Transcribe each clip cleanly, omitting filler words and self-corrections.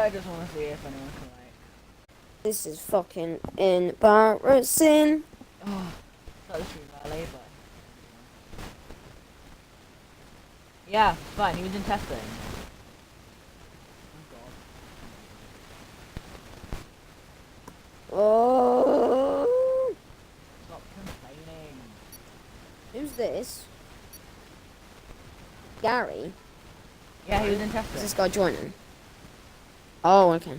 I just want to see if anyone can like. This is fucking embarrassing. Oh, not the stream early, but yeah, fine. He was in testing. Oh Oh, god, stop complaining. who's this? Gary? Yeah, he was in Is testing. this guy joining? Oh, okay.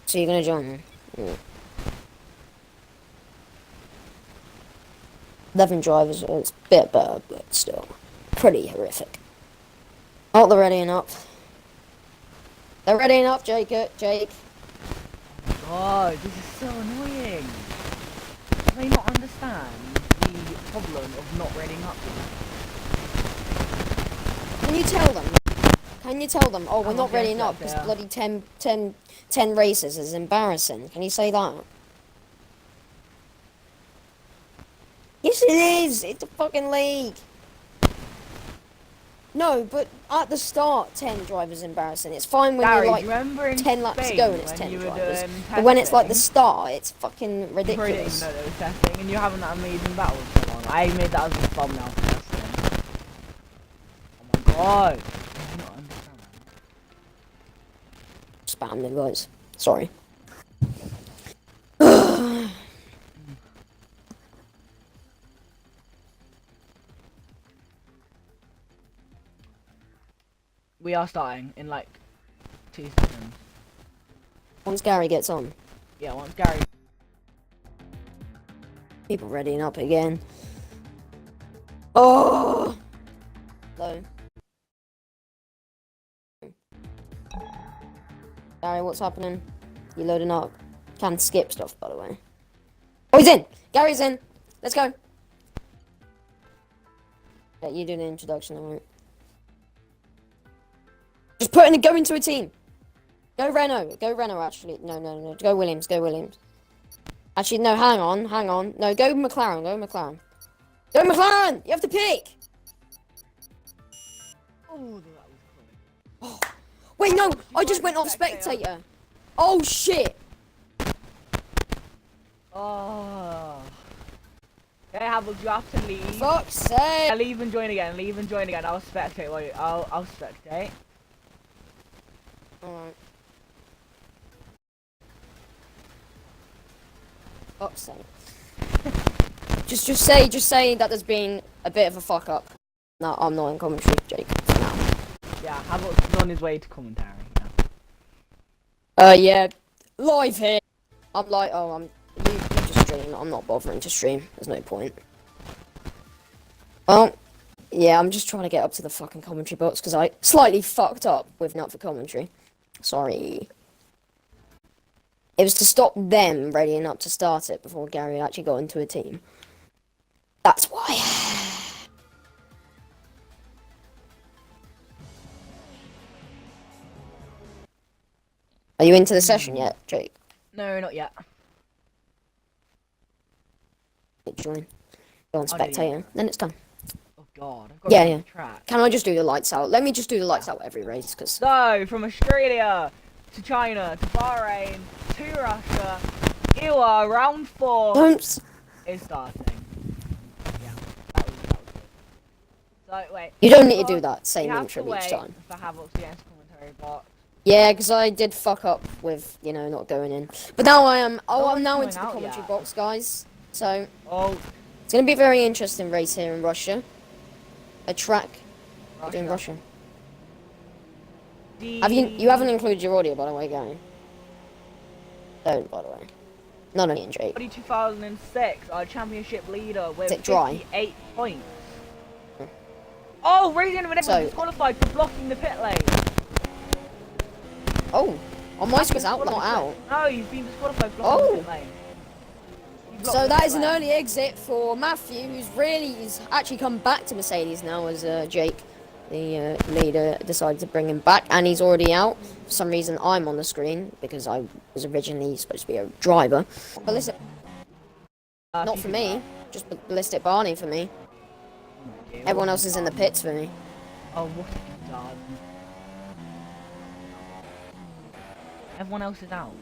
So you're gonna join me? Yeah. 11 drivers, it's a bit better, but still pretty horrific. Oh, they're readying up. They're readying up, Jake. God, this is so annoying. Do they not understand the problem of not reading up yet? Can you tell them? Can you tell them? Oh, we're not readying up because bloody 10 races is embarrassing. Can you say that? Yes, it is. It's a fucking league. No, but at the start, 10 drivers embarrassing. It's fine when Gary, you're do you like remember in 10 laps Spain ago and it's when 10 you were drivers. doing But when it's like the testing? start, it's fucking You probably didn't even ridiculous. know they were testing, and you're having that amazing battle with someone. I made that as a thumbnail for testing. Oh my god. I do not understand that. Spam them, guys. Sorry. We are starting in like 2 seconds. Once Gary gets on. Yeah, once Gary. People readying up again. Oh! Hello. Gary, what's happening? You loading up? Can skip stuff, by the way. Oh, he's in! Gary's in! Let's go! Yeah, you do the introduction, alright. Just go into a team! Go Renault, actually. No. Go Williams. Actually, no, hang on. No, go McLaren. Go McLaren! You have to pick! Oh, that was cool. Oh. Wait, no! I just went off spectator! Oh, shit! Oh. Okay, Havel, you have to leave. Fuck's sake! Yeah, leave and join again. I'll spectate. Wait, I'll spectate. Alright. Fuck's sake. Just say that there's been a bit of a fuck up. No, I'm not in commentary, Jake. No. Yeah, Havel's on his way to commentary. Yeah. Live here. I'm like, you just stream. I'm not bothering to stream. There's no point. Well, yeah, I'm just trying to get up to the fucking commentary box because I slightly fucked up with not for commentary. Sorry. It was to stop them readying up to start it before Gary actually got into a team. That's why. Are you into the session yet, Jake? No, not yet. Join. Go on spectator. Then it's done. Oh god. Yeah. Track. Can I just do the lights out? Let me just do the lights out every race, because... So, from Australia to China to Bahrain to Russia, EOR round 4 Don't... is starting. Yeah, that was good. So, wait. You don't need to do that same intro each time. For Havel's to get into commentary box. Yeah, because I did fuck up with, not going in. But now I am... Oh, I'm now coming into the out commentary yet. box, guys. So, Oh, it's going to be a very interesting race here in Russia. A track in Russia. You haven't included your audio, by the way, Gary. Don't, by the way. Not only in Jake. 2006, our championship leader with Is it dry? 58 points. Oh, Radiant was So- disqualified for blocking the pit lane. Oh, my screen's out, not out. No, he's been disqualified for blocking the pit lane. So that is an early exit for Matthew, who's actually come back to Mercedes now as Jake, the leader, decided to bring him back, and he's already out. For some reason, I'm on the screen because I was originally supposed to be a driver. Ballistic, not for me, just Ballistic Barney for me. Everyone else is in the pits for me. Oh, what have you done? Everyone else is out.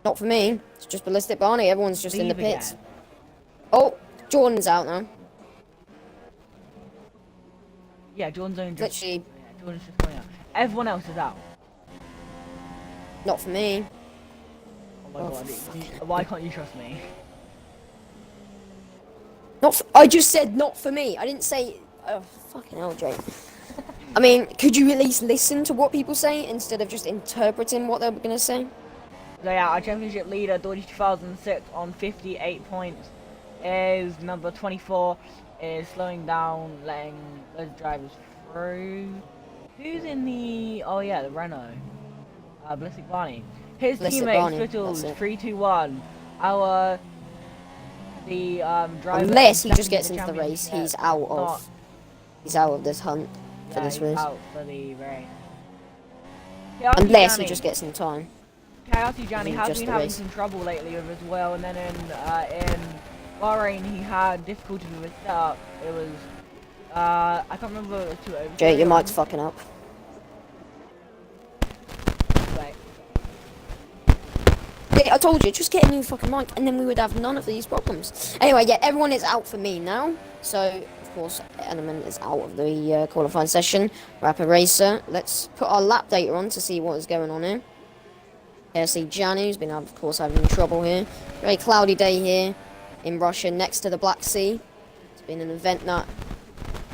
Not for me. It's just Ballistic Barney. Everyone's just in the Leave pits. again. Oh, Jordan's out now. Yeah, Jordan's only just... Literally, Yeah, Jordan's just going out. Everyone else is out. not for me. Oh my Oh, god, for fucking why can't you trust me? Not for, I just said not for me. I didn't say... Oh, fucking hell, Jake. I mean, could you at least listen to what people say instead of just interpreting what they're going to say? So yeah, our championship leader, Dodgy 2006 on 58 points, is number 24, is slowing down, letting those drivers through. Who's in the... Oh yeah, the Renault. Ballistic Barney. His Ballistic teammate Barney, Spittles, that's it. 3-2-1. The driver... Unless he in just gets the into the race, championship he's out not- of... He's out of this hunt for Yeah, this he's race. out for the race. Chaotic Unless he Johnny. just gets in time. Chaotic Johnny has just been the having race. some trouble lately with his wheel, and then in Bahrain he had difficulty with his setup. It was I can't remember if it was 2 over. Jake, your mic's fucking up. Wait. Yeah, I told you, just get a new fucking mic and then we would have none of these problems. Anyway, yeah, everyone is out for me now. So, of course, Element is out of the qualifying session. Rapid Racer. Let's put our lap data on to see what is going on here. See Gianni, who's been, of course, having trouble here. Very cloudy day here in Russia, next to the Black Sea. It's been an event that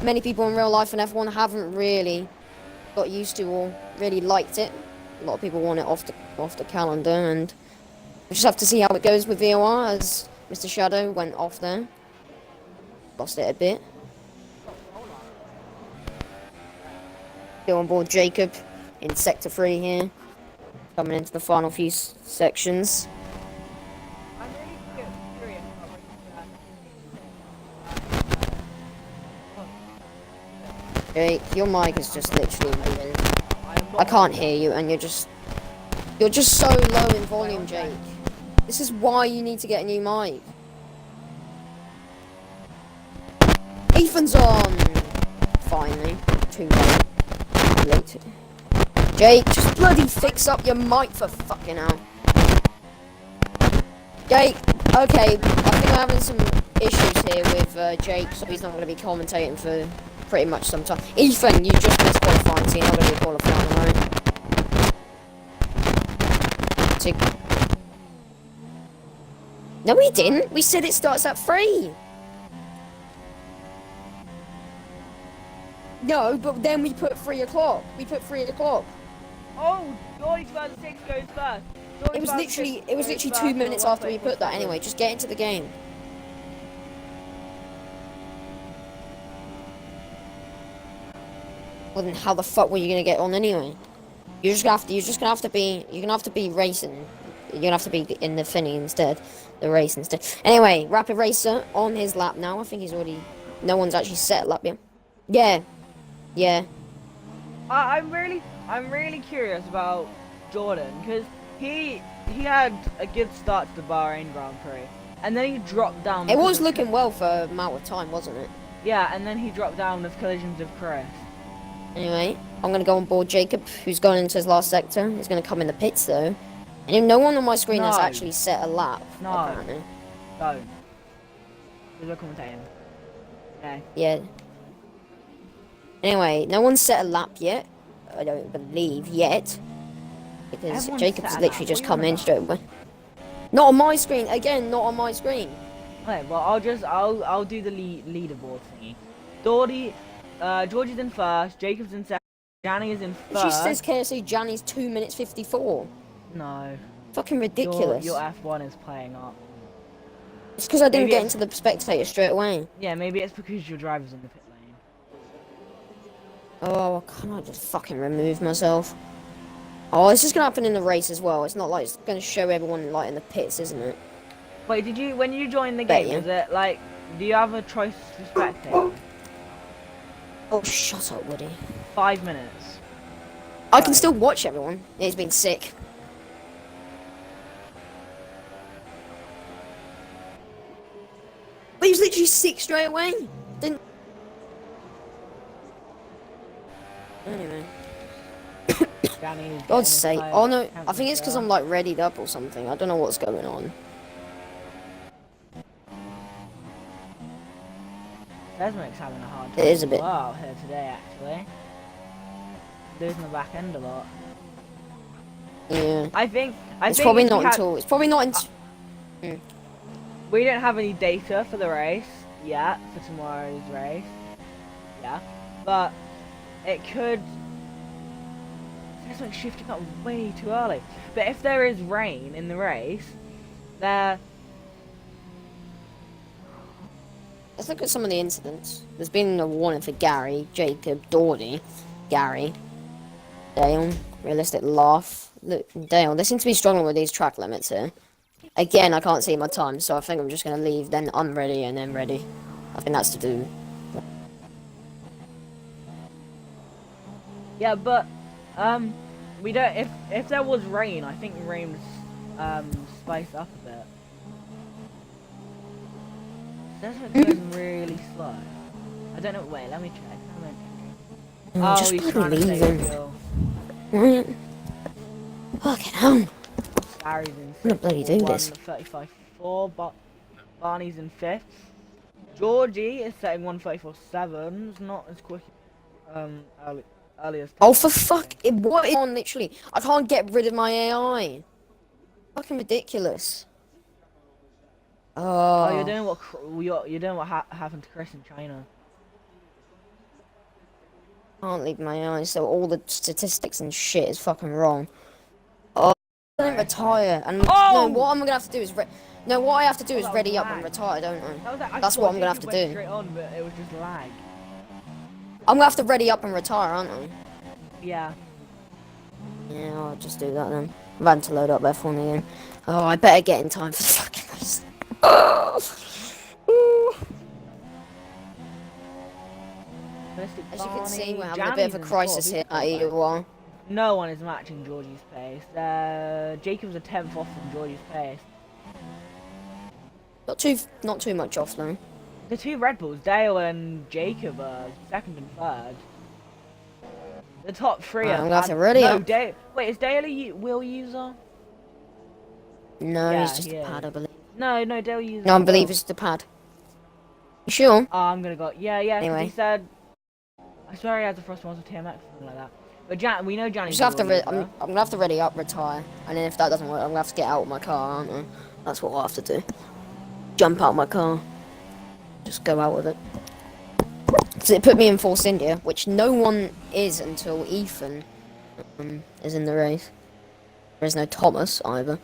many people in real life and F1 haven't really got used to or really liked it. A lot of people want it off the calendar, and we just have to see how it goes with EOR, as Mr. Shadow went off there. Lost it a bit. Go on board Jacob in Sector 3 here. Coming into the final few sections. I'm really curious about Jake, your mic is just literally moving. I'm I not... can't hear you, and you're just so low in volume, Jake. This is why you need to get a new mic. Ethan's on. Finally, too late. Jake, just bloody fix up your mic for fucking hell. Jake, okay, I think I'm having some issues here with Jake, so he's not going to be commentating for pretty much some time. Ethan, you just missed qualifying, so you're not going to be qualifying, alright? So... No, we didn't. We said it starts at 3. No, but then we put 3 o'clock. We put 3 o'clock. Oh, Dodgy 2006 goes first. It was literally 2 minutes after we put that. Anyway, just get into the game. Well, then how the fuck were you gonna get on anyway? You're just gonna have to be racing. You're gonna have to be in the Finny instead, the race instead. Anyway, Rapid Racer on his lap now. I think he's already. No one's actually set a lap yet. Yeah. I'm really curious about Jordan, because he had a good start to the Bahrain Grand Prix, and then he dropped down. It was looking well for an amount of time, wasn't it? Yeah, and then he dropped down with collisions with Chris. Anyway, I'm gonna go on board Jacob, who's gone into his last sector. He's gonna come in the pits though, and no one on my screen has actually set a lap. No. Apparently. Don't. We're commentating. Okay. Yeah. Anyway, no one's set a lap yet. I don't believe yet. Because Everyone's Jacob's set a literally lap. just What come are you on in straight away. Not on my screen. Again, not on my screen. Okay, well I'll do the leaderboard thingy. George is in first, Jacob's in second, Johnny is in first. She says KSC Johnny's 2 minutes 54. No. Fucking ridiculous. Your F1 is playing up. It's because I didn't Maybe get it's- into the spectator straight away. Yeah, maybe it's because your driver's in the pit lane. Oh, can't I just fucking remove myself? Oh, this is gonna happen in the race as well. It's not like it's gonna show everyone like in the pits, isn't it? Wait, when you joined the Bet game, you. is it like, do you have a choice to spectate? Oh, shut up, Woody. 5 minutes. I can still watch everyone. He's been sick. But he was literally sick straight away. Didn't. Anyway. Danny's getting God's his sake. tyre Oh no, I think it's because temperature. I'm like readied up or something. I don't know what's going on. Desmond's having a hard time It is a as bit. well out here today, actually. Losing the back end a lot. Yeah. I think It's probably if we not had, until. It's probably not until. we don't have any data for the race yet, for tomorrow's race. Yeah. But it could. It's like shifting up way too early. But if there is rain in the race, there. Let's look at some of the incidents. There's been a warning for Gary, Jacob, Dawdy, Gary, Dale, Realistic Laugh. Look, Dale, they seem to be struggling with these track limits here. Again, I can't see my time, so I think I'm just going to leave, then unready, and then ready. I think that's to do. Yeah, but we don't. If there was rain, I think rain would spice up a bit. This one goes really slow. I don't know. Wait, let me check. Oh, Just he's bloody trying to leave save him. fuel. Right. Fucking hell. Gary's in I'm gonna bloody do this. 35.4, but Barney's in 5th. Georgie is setting 134.7. It's not as quick early as. Oh, for fuck. What is on, literally? I can't get rid of my AI. Fucking ridiculous. Oh, Oh. you're doing what happened to Chris in China. Can't leave my eyes, so all the statistics and shit is fucking wrong. Oh, I don't retire, and no, what I'm gonna have to do is what I have to do is ready up and retire, don't I? That's what I'm gonna have to do. Straight on, but it was just lag. I'm gonna have to ready up and retire, aren't I? Yeah. Yeah, I'll just do that then. I'm about to load up F1 again. Oh, I better get in time for the fucking race. Oh. As you can see, we're having a bit of a crisis here at EOR. No one is matching Georgie's pace. Jacob's a 10th off from Georgie's pace. Not too much off though. The two Red Bulls, Dale and Jacob, are 2nd and 3rd. The top 3 are. I'm gonna have to ready up. Wait, is Dale a wheel user? No, Yeah, he's just a pad, I believe. No, Dale uses. No, I believe it's the pad. You sure? Oh, I'm gonna go. Yeah. 'Cause Anyway. he said. I swear he has a Frost Monster TMX or something like that. But we know Johnny's. I'm gonna have to ready up, retire, and then if that doesn't work, I'm gonna have to get out of my car, aren't I? That's what I'll have to do. Jump out of my car. Just go out with it. So it put me in Force India, which no one is until Ethan is in the race. There is no Thomas either.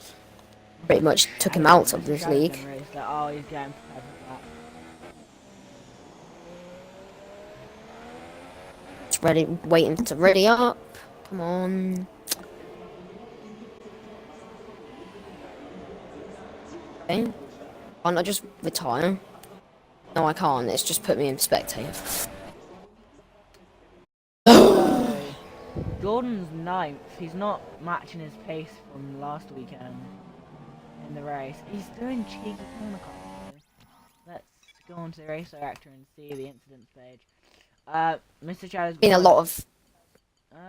Pretty much took him out of this league. Oh, he's getting prepared for that. It's ready, waiting to ready up. Come on. Okay. Can't I just retire? No, I can't. It's just put me in spectator. Jordan's 9th. He's not matching his pace from last weekend in the race. He's doing cheeky corner cuts. Let's go on to the race director and see the incidents page. Mr. Chad's Been a lot of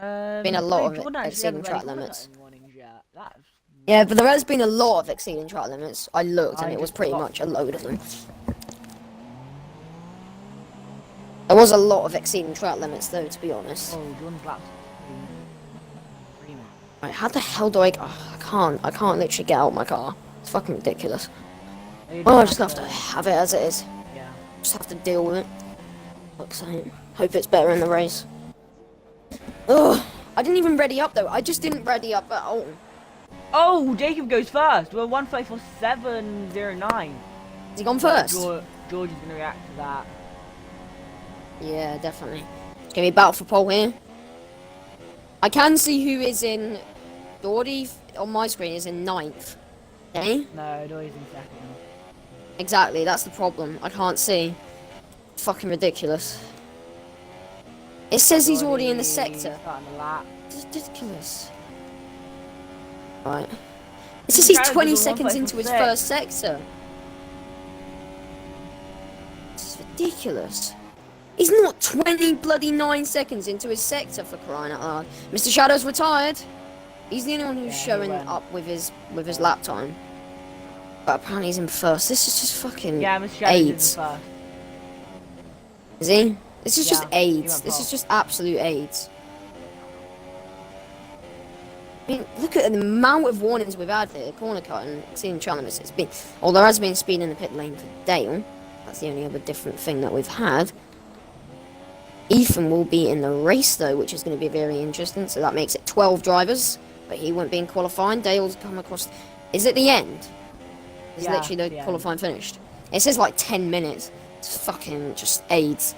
Jordan actually exceeding hasn't track really corner limits. cut in warnings yet. That's Yeah, but there has been a lot of exceeding track limits. I looked and I it was just pretty got- much a load of them. There was a lot of exceeding track limits though, to be honest. oh, Jordan's laps. 3 minutes. Right, how the hell do I... Oh, I can't literally get out of my car. It's fucking ridiculous. Oh, I just have to have it as it is. Yeah. Just have to deal with it. Fuck's sake. Hope it's better in the race. Ugh, I didn't even ready up though. I just didn't ready up at all. Oh, Jacob goes first. We're 154.709. Has he gone first? George is gonna react to that. Yeah, definitely. It's gonna be a battle for pole here. I can see who is in... Dawdy on my screen is in 9th. Okay? No, Doy's in 2nd. Exactly, that's the problem. I can't see. Fucking ridiculous. It says he's already in the sector. Starting the lap. It's ridiculous. Right. It says he's 20 seconds into his first sector. This is ridiculous. He's not 20 bloody 9 seconds into his sector for crying out loud. Mr. Shadow's retired. He's the only one who's showing up with his lap time. But apparently he's in first. This is just fucking Yeah, Mr. Shadow's AIDS. in first. Is he? This is just Yeah, he AIDS. went This is past. just absolute AIDS. I mean, look at the amount of warnings we've had here. Corner cut and seeing Chalmers. It's been, although there has been speed in the pit lane for Dale. That's the only other different thing that we've had. Ethan will be in the race though, which is going to be very interesting. So that makes it 12 drivers, but he won't be in qualifying. Dale's come across. Is it the end? Is Yeah, literally the the qualifying finished? It says like 10 minutes. It's fucking just AIDS.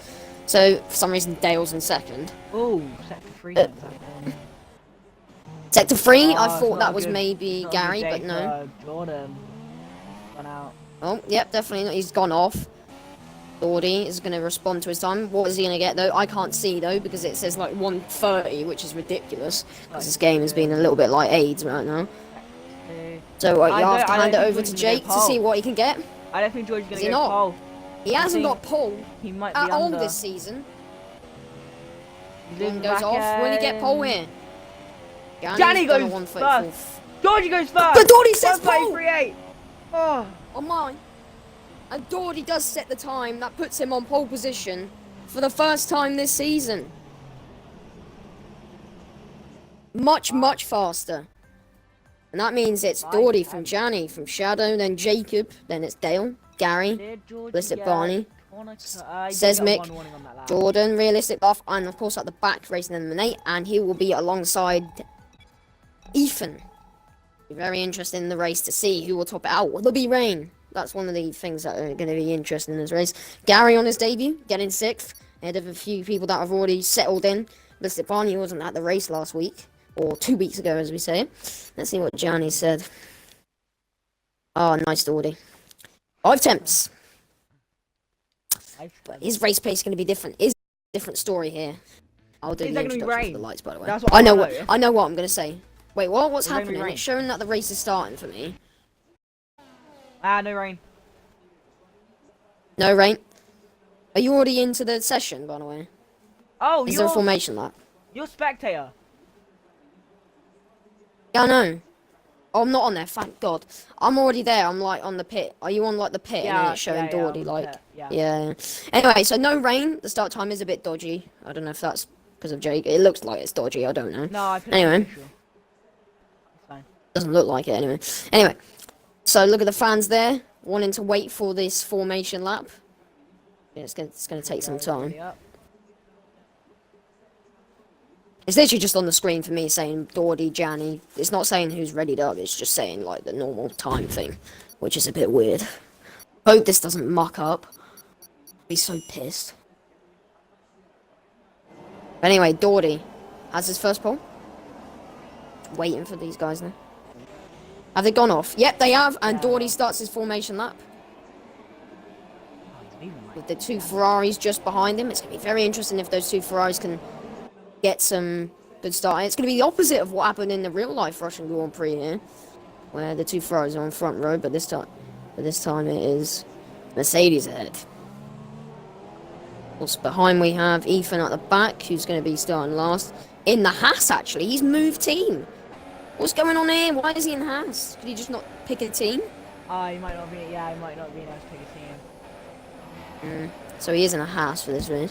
So for some reason Dale's in second. Oh, sector 3. Sector 3, I it's thought not that a was good- maybe not a good Gary, day but no. for Jordan. Gone out. Oh, yep, definitely not. He's gone off. Lordy is going to respond to his time. What is he going to get though? I can't see though because it says like 1:30, which is ridiculous because this game has been a little bit like AIDS right now. So you have to hand it over to Jake to see what he can get. I don't think George's Is gonna he go not? pole. He hasn't got pole He might be at all under. this season. He's One losing goes back off. Will he get pole end. here? Johnny Danny's goes done a 1:34. first. Georgie goes first. But Doherty says pole! 1:38. Oh. On mine. And Doherty does set the time. That puts him on pole position for the first time this season. Much faster. And that means it's Doherty from Johnny, from Shadow, then Jacob, then it's Dale, Gary, Did Georgie Realistic get Barney, corner cut? He did get Seismic, one warning on that lap. Jordan, Realistic Buff, and of course at the back racing in the Nate, and he will be alongside Ethan. Be very interesting in the race to see who will top it out. Will there be rain? That's one of the things that are going to be interesting in this race. Gary on his debut, getting 6th, ahead of a few people that have already settled in. Realistic Barney wasn't at the race last week, or 2 weeks ago as we say. Let's see what Johnny said. Oh, nice Doherty. 5 temps. But his race pace is going to be different. Is a different story here. I'll do Is the there gonna be introduction for rain? the lights, by the way. That's what I know I what know. I know what I'm going to say. Wait, what? What's Is there gonna be happening? rain? It's showing that the race is starting for me. Ah, no rain. No rain. Are you already into the session, by the way? Oh, Is there a formation lap? you're spectator. Yeah, I know. Oh, I'm not on there, thank God. I'm already there, I'm like on the pit. Are you on like the pit and then it's showing Doherty I'm like... upset, yeah. Yeah. Anyway, so no rain. The start time is a bit dodgy. I don't know if that's because of Jake. It looks like it's dodgy, I don't know. No, I put it Anyway. official. It's fine. Doesn't look like it anyway. Anyway, so look at the fans there, wanting to wait for this formation lap. Yeah, it's gonna take some time. Yep. It's literally just on the screen for me saying Doherty, Janny. It's not saying who's readied up, it's just saying like the normal time thing, which is a bit weird. Hope this doesn't muck up. Be so pissed. But anyway, Doherty has his first pole. Waiting for these guys now. Have they gone off? Yep, they have, and Doherty starts his formation lap. Oh, he's leaving, like, With the 2 Ferraris just behind him. It's going to be very interesting if those 2 Ferraris can get some good start. It's going to be the opposite of what happened in the real life Russian Grand Prix here, where the 2 Ferraris are on front row, but this time it is Mercedes ahead. Also behind we have Ethan at the back, who's going to be starting last. In the Haas, actually. He's moved team. What's going on here? Why is he in Haas? Could he just not pick a team? he might not be. Yeah, he might not be able to pick a team. So he is in a Haas for this race.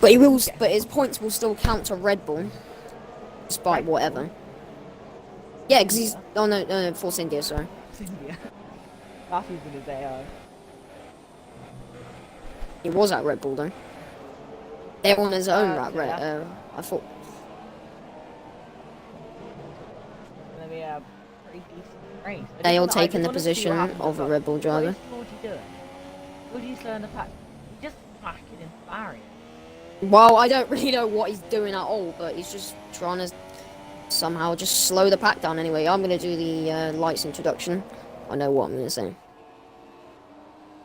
But he will. But his points will still count to Red Bull, despite whatever. Yeah, because he's. Oh no, Force India. Sorry. India. That's who's gonna say. He was at Red Bull though. They're on his own at Red. yeah. I thought. Gonna be a pretty decent race. They all taking the position of a Red Bull driver. What is Georgie doing? Georgie's slowing the pack. He's just packing in barrier. Well, I don't really know what he's doing at all, but he's just trying to somehow just slow the pack down anyway. I'm going to do the lights introduction. I know what I'm going to say.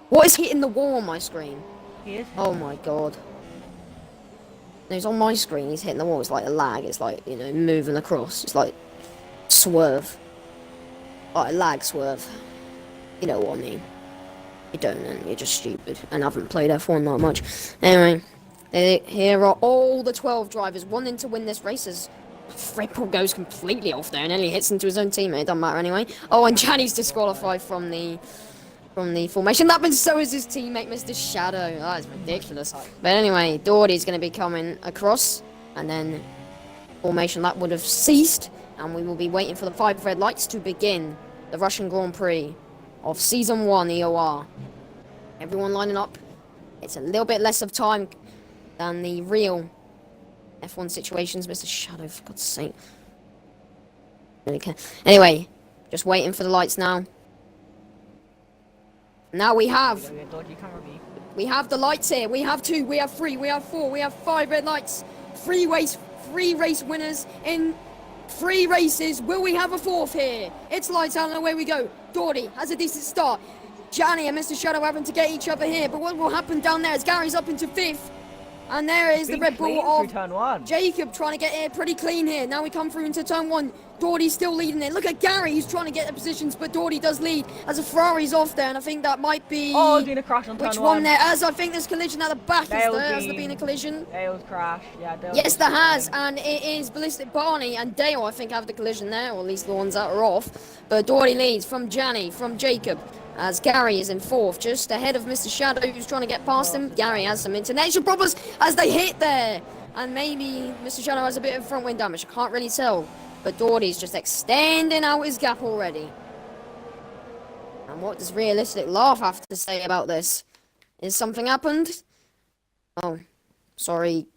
What is hitting the wall on my screen? He is. Oh my god. No, he's on my screen, he's hitting the wall. It's like a lag, it's like, you know, moving across. It's like swerve. Like a lag swerve. You know what I mean. You don't, and you're just stupid and haven't played F1 that much. Anyway, here are all the 12 drivers wanting to win this race as Red Bull goes completely off there and nearly hits into his own teammate. Doesn't matter anyway. Oh, and Gianni's disqualified from the formation. That means so is his teammate, Mr. Shadow. That is ridiculous. But anyway, Doherty's going to be coming across, and then formation that would have ceased, and we will be waiting for the 5 red lights to begin the Russian Grand Prix of Season 1 EOR. Everyone lining up. It's a little bit less of time than the real F1 situations. Mr. Shadow, for God's sake. Really care. Anyway, just waiting for the lights now. Now we have the lights here. We have 2, we have 3, we have 4, we have 5 red lights. 3 race winners in 3 races. Will we have a 4th here? It's lights out and away we go. Doherty has a decent start. Gianni and Mr. Shadow having to get each other here. But what will happen down there as Gary's up into 5th? And there is the Red Bull of Jacob trying to get here pretty clean here. Now we come through into turn 1. Doherty's still leading it. Look at Gary, who's trying to get the positions, but Doherty does lead as a Ferrari's off there, and I think that might be... Oh, there's been a crash on turn 1. Which one there? As I think there's collision at the back. Has there been a collision? Dale's crash. Yeah, Dale's yes, there has, and it is Ballistic Barney and Dale, I think, have the collision there, or at least the ones that are off. But Doherty leads from Gianni, from Jacob, as Gary is in 4th, just ahead of Mr. Shadow, who's trying to get past him. Gary has some intonation problems as they hit there. And maybe Mr. Shadow has a bit of front wing damage. I can't really tell. But Doherty's just extending out his gap already. And what does Realistic Laugh have to say about this? Is something happened? Oh, sorry.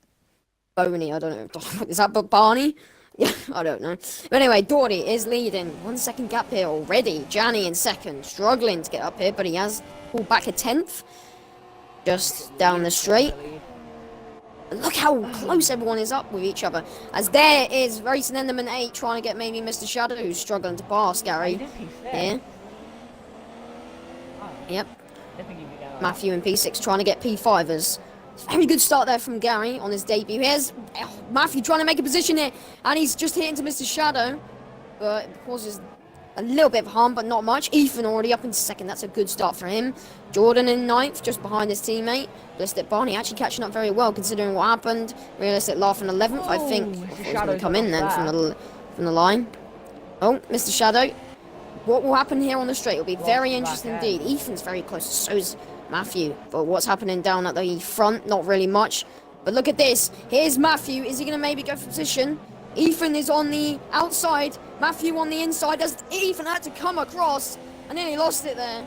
Boney, I don't know. Is that Barney? Yeah, I don't know. But anyway, Doherty is leading. 1 second gap here already. Gianni in 2nd. Struggling to get up here, but he has pulled back a 10th. Just down the straight. Look how close everyone is up with each other. As there is Racing Enderman 8 trying to get maybe Mr. Shadow, who's struggling to pass Gary. Here. Yep. Matthew in P6 trying to get P5ers. Very good start there from Gary on his debut. Here's Matthew trying to make a position here. And he's just hitting to Mr. Shadow. But it causes a little bit of harm, but not much. Ethan already up in 2nd. That's a good start for him. Jordan in 9th, just behind his teammate. Ballistic Barney actually catching up very well, considering what happened. Realistic Laugh in 11th, I think. He's going to come in then from the line. Oh, Mr. Shadow. What will happen here on the straight will be very interesting indeed. Ethan's very close, so is Matthew. But what's happening down at the front? Not really much. But look at this. Here's Matthew. Is he going to maybe go for position? Ethan is on the outside. Matthew on the inside. As Ethan had to come across. And then he lost it there.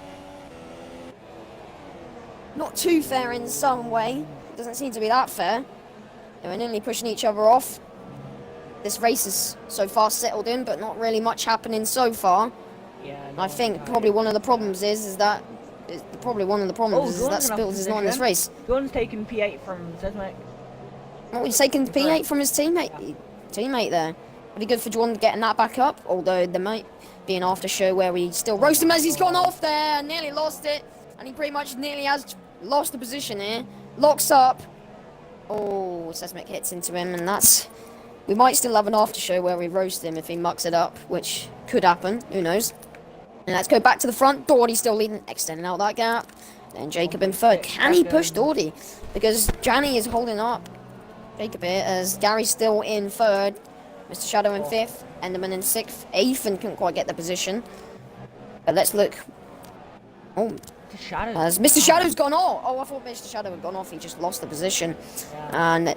Not too fair in some way. Doesn't seem to be that fair. They're nearly pushing each other off. This race is so far settled in, but not really much happening so far. Yeah, I think probably one of the problems is that Spills is not in this race. Jordan's taking P8 from Sesmek. Oh, he's taking P8 from his teammate there. Pretty good for Jordan getting that back up, although there might be an after show where we still roast him as he's gone off there, nearly lost it, and he pretty much nearly has lost the position here. Locks up. Oh, Sesmek hits into him, and we might still have an after show where we roast him if he mucks it up, which could happen, who knows. And let's go back to the front. Doherty still leading, extending out that gap. Then Jacob in 3rd. Can he push Doherty? Because Gianni is holding up Jacob here, as Gary's still in 3rd. Mr. Shadow in 5th. Enderman in 6th. Ethan couldn't quite get the position. But let's look. Oh, as Mr. Shadow's gone off. Oh, I thought Mr. Shadow had gone off. He just lost the position. Yeah. And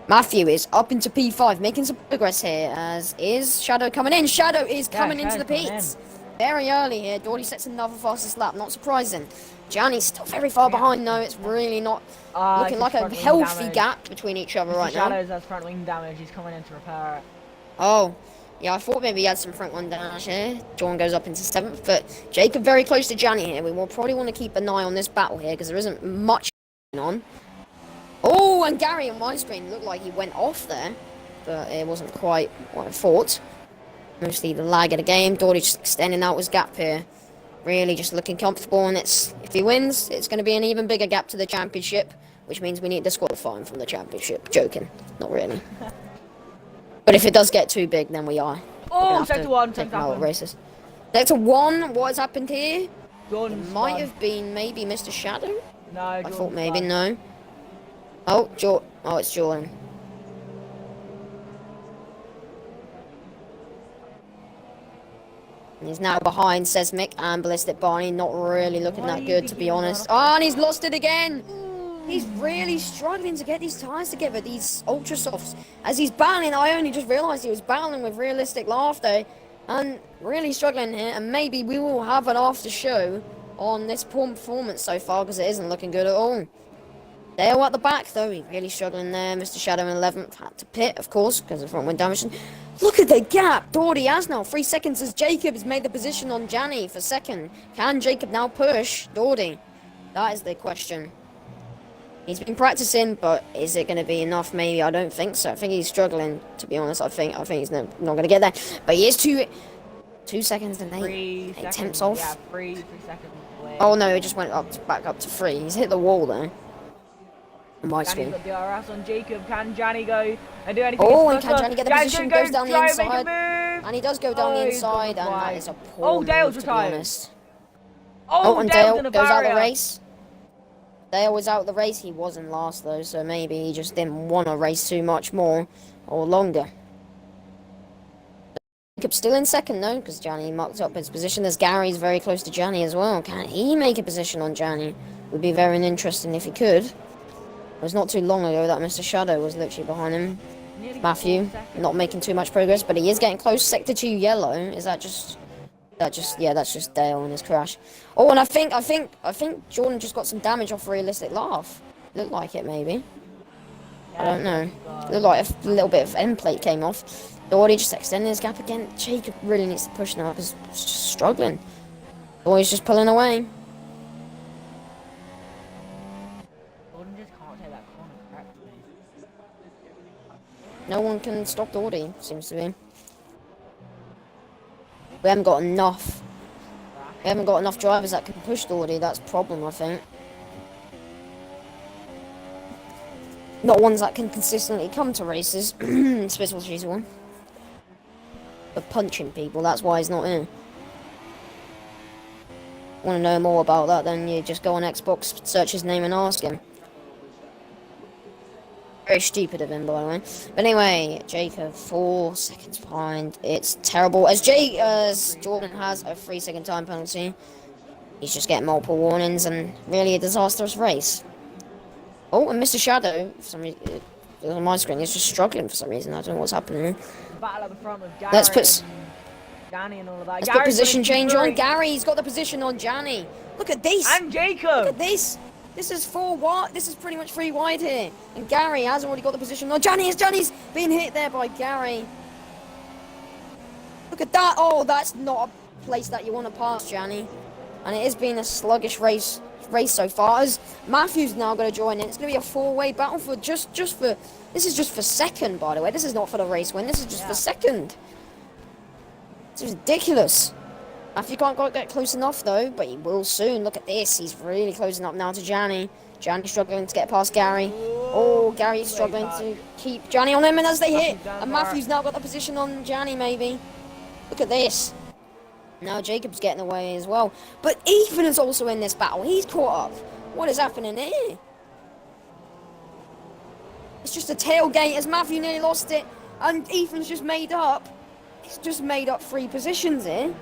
Matthew is up into P5, making some progress here. As is Shadow coming in. Shadow is coming into the pits. Very early here. Doherty sets another fastest lap. Not surprising. Gianni's still very far behind though. It's really not looking like a healthy gap between each other right now. Shadows has front wing damage. He's coming in to repair it. Oh, yeah, I thought maybe he had some front wing damage here. Jordan goes up into 7th, but Jacob very close to Gianni here. We will probably want to keep an eye on this battle here because there isn't much going on. Oh, and Gary on my screen looked like he went off there, but it wasn't quite what I thought. Mostly the lag of the game. Doherty just extending out his gap here. Really just looking comfortable, and if he wins, it's going to be an even bigger gap to the championship, which means we need to disqualify him from the championship. Joking. Not really. But if it does get too big, then we are. Oh, Sector 1. Take out races. Sector 1, what has happened here? Jordan It might spun. have been maybe Mr. Shadow. No, I Jordan thought maybe spun. no. Oh, it's Jordan. And he's now behind Seismic and Ballistic Barney. Not really looking Why that are you good, to be thinking about honest. Oh, and he's lost it again. He's really struggling to get these tyres together, these Ultra Softs. As he's battling, I only just realised he was battling with Realistic Laughter. And really struggling here. And maybe we will have an after show on this poor performance so far, because it isn't looking good at all. Dale at the back, though, he's really struggling there. Mr. Shadow in 11th had to pit, of course, because of front wind damage. Look at the gap! Doherty has now 3 seconds as Jacob has made the position on Janny for second. Can Jacob now push Doherty? That is the question. He's been practicing, but is it going to be enough? Maybe. I don't think so. I think he's struggling, to be honest. I think he's not going to get there. But he is 2 seconds and 8 tenths off. Yeah, 3 seconds away. Oh no, it just went back up to 3. He's hit the wall though. On my screen. Johnny's got the DRS on Jacob. Can Johnny go and do anything? Oh, and can Johnny get the position? Goes down the inside. And he does go down the he's inside, gone and that wide. is a poor Dale's move, to be retired. honest. Oh, and Dale's Dale in a goes out the barrier. race. Dale was out the race. He wasn't last though, so maybe he just didn't want to race too much more or longer. Jacob's still in second though, because Johnny mucked up his position. As Gary's very close to Johnny as well. Can he make a position on Johnny? Would be very interesting if he could. It was not too long ago that Mr. Shadow was literally behind him. Nearly Matthew, 4 seconds. not making too much progress, but he is getting close. Sector 2 yellow. Is that just... yeah, that's just Dale and his crash. Oh, and I think Jordan just got some damage off Realistic Laugh. Looked like it, maybe. I don't know. Looked like a little bit of end plate came off. Doherty just extending his gap again. Jacob really needs to push now because he's just struggling. Doherty's just pulling away. Jordan just can't take that corner correctly. No one can stop Doherty, seems to be. We haven't got enough. We haven't got enough drivers that can push Doherty. That's the problem, I think. Not ones that can consistently come to races. Especially one. But punching people, that's why he's not in. Want to know more about that, then you just go on Xbox, search his name and ask him. Very stupid of him, by the way. But anyway, Jacob 4 seconds behind. It's terrible. As Jordan has a 3-second time penalty. He's just getting multiple warnings and really a disastrous race. Oh, and Mr. Shadow, for some reason, on my screen, is just struggling for some reason. I don't know what's happening. The battle at the front with Gary Let's put... and Johnny and all of that. Let's put position change on. Gary's got the position on Johnny. Look at this. And Jacob. Look at this. This is 4 wide. This is pretty much 3 wide here. And Gary has already got the position on. Johnny's being hit there by Gary. Look at that. Oh, that's not a place that you want to pass, Johnny. And it has been a sluggish race so far. As Matthew's now going to join in. It's going to be a 4-way battle for just for. This is just for second, by the way. This is not for the race win. This is just for second. This is ridiculous. Matthew can't quite get close enough though, but he will soon. Look at this. He's really closing up now to Johnny. Johnny struggling to get past Gary. Oh, Gary's struggling to keep Johnny on him, and as they hit, and Matthew's now got the position on Johnny maybe. Look at this. Now Jacob's getting away as well. But Ethan is also in this battle. He's caught up. What is happening here? It's just a tailgate as Matthew nearly lost it, and Ethan's just made up. He's just made up 3 positions here.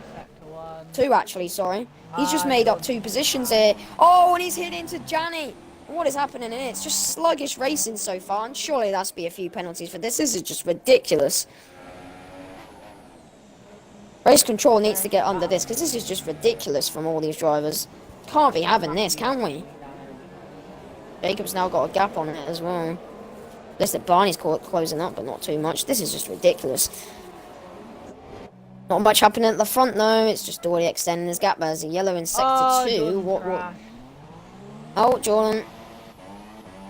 2 actually, sorry. He's just made up 2 positions here. Oh, and he's hit into Johnny. What is happening here? It's just sluggish racing so far, and surely that's be a few penalties for this. This is just ridiculous. Race control needs to get under this, because this is just ridiculous from all these drivers. Can't be having this, can we? Jacob's now got a gap on it as well. Listen, Barney's closing up, but not too much. This is just ridiculous. Not much happening at the front though. It's just Doherty extending his gap. There's a yellow in sector 2. What? Oh, Jordan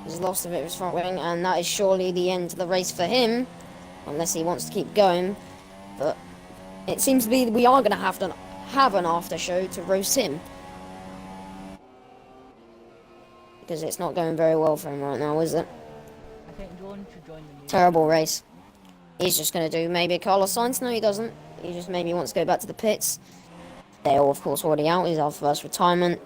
has lost a bit of his front wing, and that is surely the end of the race for him, unless he wants to keep going. But it seems to be we are going to have an after show to roast him, because it's not going very well for him right now, is it? I think Jordan should join the Terrible race. He's just going to do maybe a Carlos Sainz. No, he doesn't. He just maybe wants to go back to the pits. Dale, of course, already out. He's our first retirement.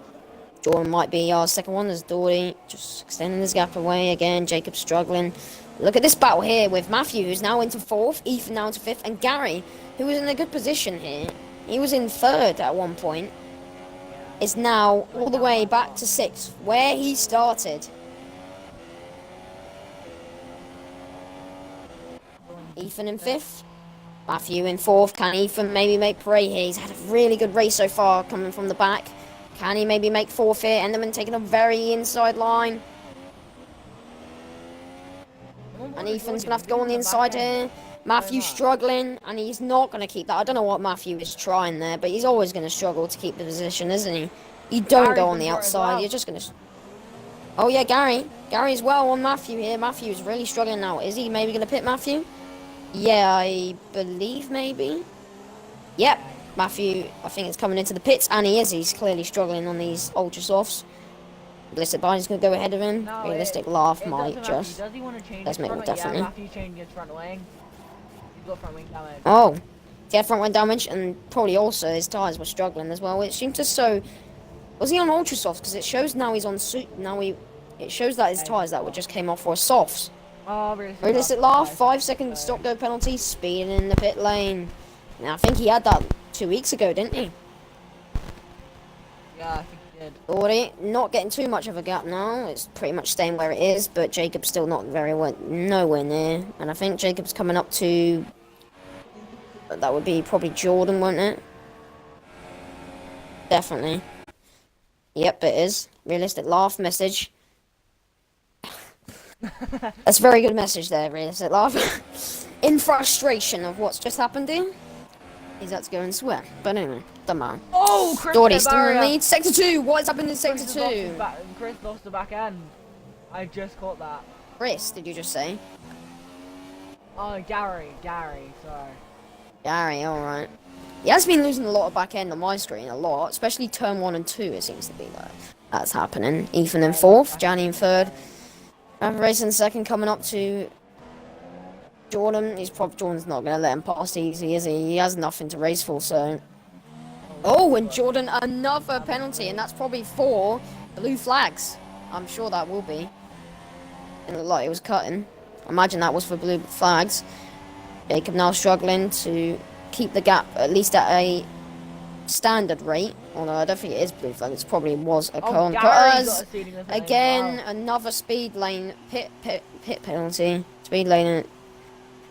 Jordan might be our second one. There's Dory just extending his gap away again. Jacob struggling. Look at this battle here with Matthew, who's now into fourth. Ethan now into fifth. And Gary, who was in a good position here. He was in third at one point. Is now all the way back to sixth, where he started. Ethan in fifth. Matthew in fourth. Can Ethan maybe make parade here? He's had a really good race so far coming from the back. Can he maybe make fourth here? Enderman taking a very inside line. And Ethan's going to have to go on the inside here. Matthew struggling, and he's not going to keep that. I don't know what Matthew is trying there, but he's always going to struggle to keep the position, isn't he? You don't go on the outside, you're just going to... Oh yeah, Gary. Gary as well on Matthew here. Matthew's really struggling now. Is he maybe going to pit Matthew? Yeah, I believe maybe. Yep. Matthew, I think, is coming into the pits, and he is. He's clearly struggling on these ultra softs. Ballistic Barney's going to go ahead of him. No, Realistic Laugh it might just. Does he want to change Let's his make front it wing? definitely. Yeah, Matthew changing his front wing. He's got front wing damage. Oh, he had front wing damage, and probably also his tyres were struggling as well. It seemed to so. Was he on ultra softs? Because it shows now he's on suit. Now it shows that his tyres that were just came off were softs. Oh, Realistic Laugh, 5 second stop go penalty, speeding in the pit lane. Now I think he had that 2 weeks ago, didn't he? Yeah, I think he did. Already not getting too much of a gap now. It's pretty much staying where it is, but Jacob's still not very well, nowhere near. And I think Jacob's coming up to. That would be probably Jordan, wouldn't it? Definitely. Yep, it is. Realistic Laugh message. That's a very good message there, Realistic Laugh. In frustration of what's just happened here, he's had to go and swear. But anyway, don't mind. Oh, Chris Doherty's still in the barrier. lead. Sector 2, what has happened in Sector Chris lost 2? Chris lost the back end. I just caught that. Chris, did you just say? Oh, Gary, sorry. Gary, alright. He has been losing a lot of back end on my screen, a lot. Especially turn 1 and 2, it seems to be like that's happening. Ethan in 4th, Johnny in 3rd. Racing second, coming up to Jordan. Jordan's not going to let him pass easy, is he? He has nothing to race for, so... Oh, and Jordan, another penalty, and that's probably 4 blue flags. I'm sure that will be. It looked like it was cutting. Imagine that was for blue flags. Jacob now struggling to keep the gap, at least at a standard rate. Although I don't think it is blue flag, it probably was a cone. Because, again, another speed lane pit penalty. Speeding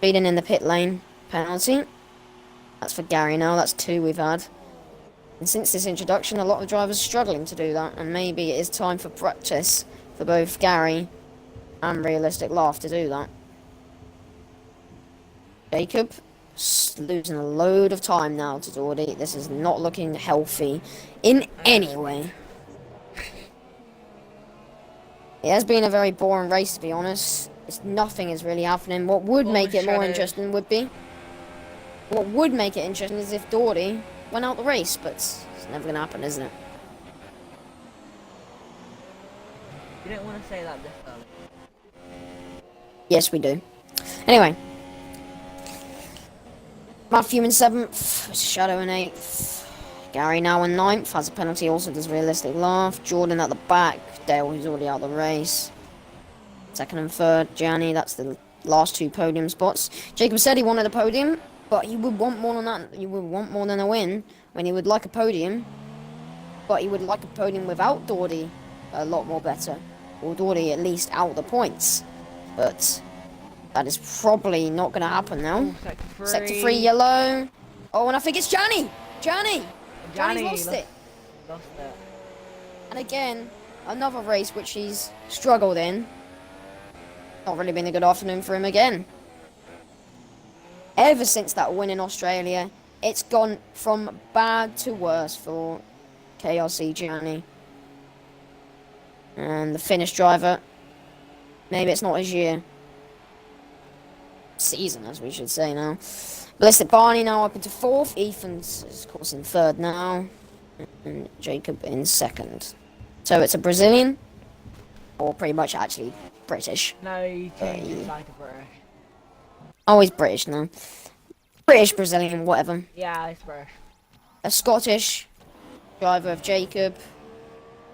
in the pit lane penalty. That's for Gary now, that's 2 we've had. And since this introduction, a lot of drivers are struggling to do that, and maybe it is time for practice for both Gary and Realistic Laugh to do that. Jacob losing a load of time now to Doherty. This is not looking healthy in any way. It has been a very boring race, to be honest. Nothing is really happening. What would make it more interesting would be... What would make it interesting is if Doherty went out the race, but it's never going to happen, isn't it? You didn't want to say that this early. Yes, we do. Anyway. Matthew in 7th, Shadow in 8th. Gary now in 9th, has a penalty, also does Realistic Laugh. Jordan at the back, Dale who's already out of the race. 2nd and 3rd, Gianni, that's the last 2 podium spots. Jacob said he wanted a podium, but he would want more than that. He would want more than a win, when he would like a podium. But he would like a podium without Doherty a lot more better. Or Doherty at least out the points. But that is probably not going to happen now. Ooh, Sector 3 yellow. Oh, and I think it's Johnny's lost it. Lost it. And again, another race which he's struggled in. Not really been a good afternoon for him again. Ever since that win in Australia, it's gone from bad to worse for KRC Gianni. And the Finnish driver, maybe it's not his year. Season, as we should say now. Ballistic Barney now up into 4th. Ethan's, of course, in 3rd now. And Jacob in 2nd. So it's a Brazilian. Or pretty much actually British. No, he changed his side to British. Oh, he's British now. British, Brazilian, whatever. Yeah, it's British. A Scottish driver of Jacob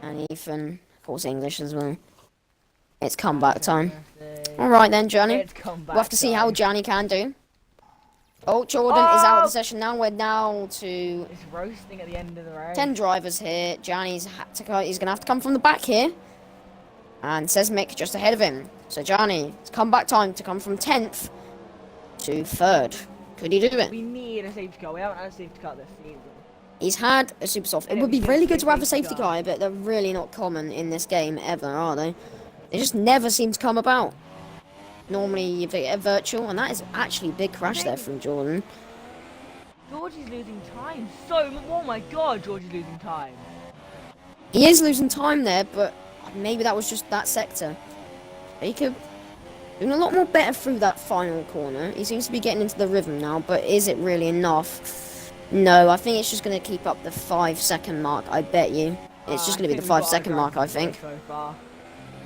and Ethan, of course English as well. It's comeback time. Alright then, Johnny. It's comeback We'll have to see how time. Johnny can do. Oh, Jordan is out of the session now. We're now to It's roasting at the end of the race. 10 drivers here. Johnny's he's going to have to come from the back here. And Sesmic just ahead of him. So Johnny, it's comeback time to come from 10th to 3rd. Could he do it? We need a safety car. We haven't had a safety car this season. He's had a super soft. It would be really good to have a safety car, but they're really not common in this game ever, are they? They just never seem to come about. Normally you get a virtual, and that is actually a big crash there from Jordan. George is losing time. Oh my god, George is losing time. He is losing time there, but maybe that was just that sector. Jacob doing a lot more better through that final corner. He seems to be getting into the rhythm now, but is it really enough? No, I think it's just going to keep up the 5-second mark, I bet you. It's just going to be the 5-second mark, I think. So far.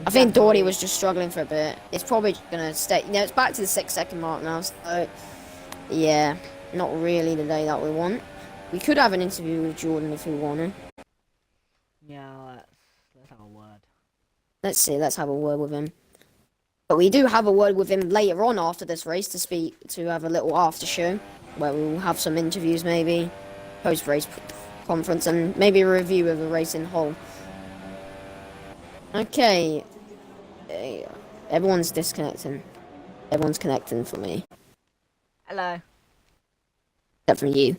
I think Doherty was just struggling for a bit. It's probably going to stay. You know, it's back to the 6-second mark now. So, yeah, not really the day that we want. We could have an interview with Jordan if we wanted. Yeah, let's have a word. Let's see. Let's have a word with him. But we do have a word with him later on after this race to have a little after show where we will have some interviews, maybe post-race conference, and maybe a review of the race in whole. Okay. Everyone's disconnecting. Everyone's connecting for me. Hello. Except for you.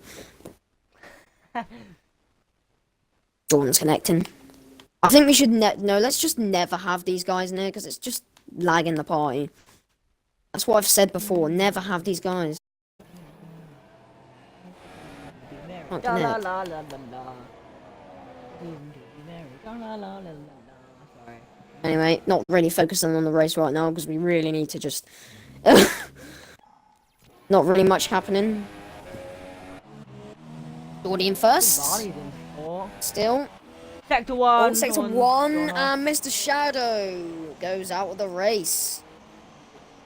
Jordan's connecting. I think we should no, let's just never have these guys in here because it's just lagging the party. That's what I've said before. Never have these guys. Can't connect. Sorry. Anyway, not really focusing on the race right now because we really need to just... Not really much happening. Jordan first. Barney's in fourth. Still. Sector 1. Oh, sector 1, and Mr. Shadow goes out of the race.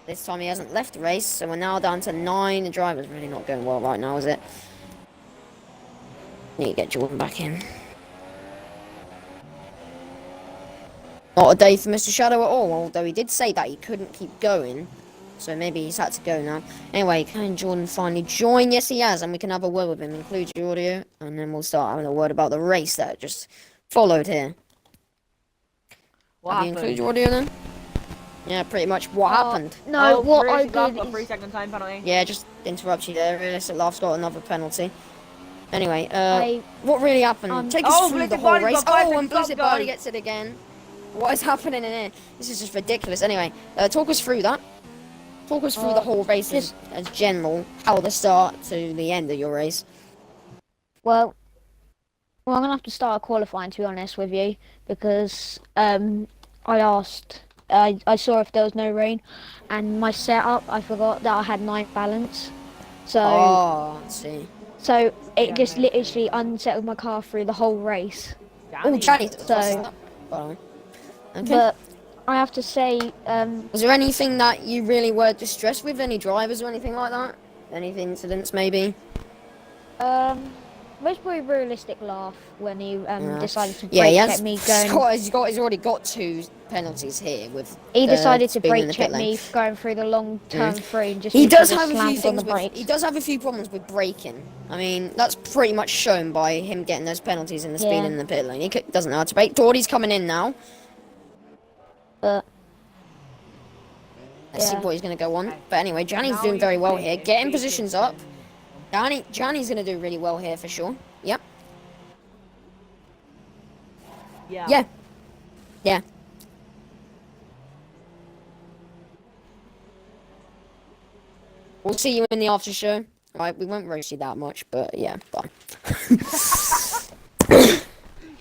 This time he hasn't left the race, so we're now down to 9. The driver's really not going well right now, is it? Need to get Jordan back in. Not a day for Mr. Shadow at all, although he did say that he couldn't keep going. So maybe he's had to go now. Anyway, can Jordan finally join? Yes, he has, and we can have a word with him. Include your audio, and then we'll start having a word about the race that just followed here. Have you included your audio then? Yeah, pretty much. What happened? No, what I Realistic laugh did got a is... 3-second time penalty. Yeah, just interrupt you there. Realistic Laugh's got another penalty. Anyway, I- what really happened? Take us through the Blizzard whole Barney's race. got 5 Oh, and seconds Blizzard left, Barney go. gets it again. What is happening in here? This is just ridiculous. Anyway, talk us through that. Talk us through the whole race as general, how the start to the end of your race. Well, I'm going to have to start qualifying, to be honest with you, because I asked... I saw if there was no rain, and my setup, I forgot that I had 9th balance. So... Oh, let's see. So it just literally unsettled my car through the whole race. Oh, Johnny. So- Okay. But I have to say, Was there anything that you really were distressed with? Any drivers or anything like that? Any incidents, maybe? most probably realistic laugh when he decided to Yeah, brake he check has. me going. He's already got 2 penalties here with. He decided to being in brake the check pit lane. me for going through the long turn free and just He does because I have a few slammed on the things. brakes. He does have a few problems with braking. I mean, that's pretty much shown by him getting those penalties in the speed Yeah. in the pit lane. He doesn't know how to brake. Doherty's coming in now. But Let's see Yeah. what he's going to go on. But anyway, Johnny's Now doing he's very well quick, here. it's Getting big positions distance. up. Johnny's going to do really well here for sure. Yep. Yeah. Yeah. Yeah. We'll see you in the after show. Right, we won't roast you that much, but yeah, bye.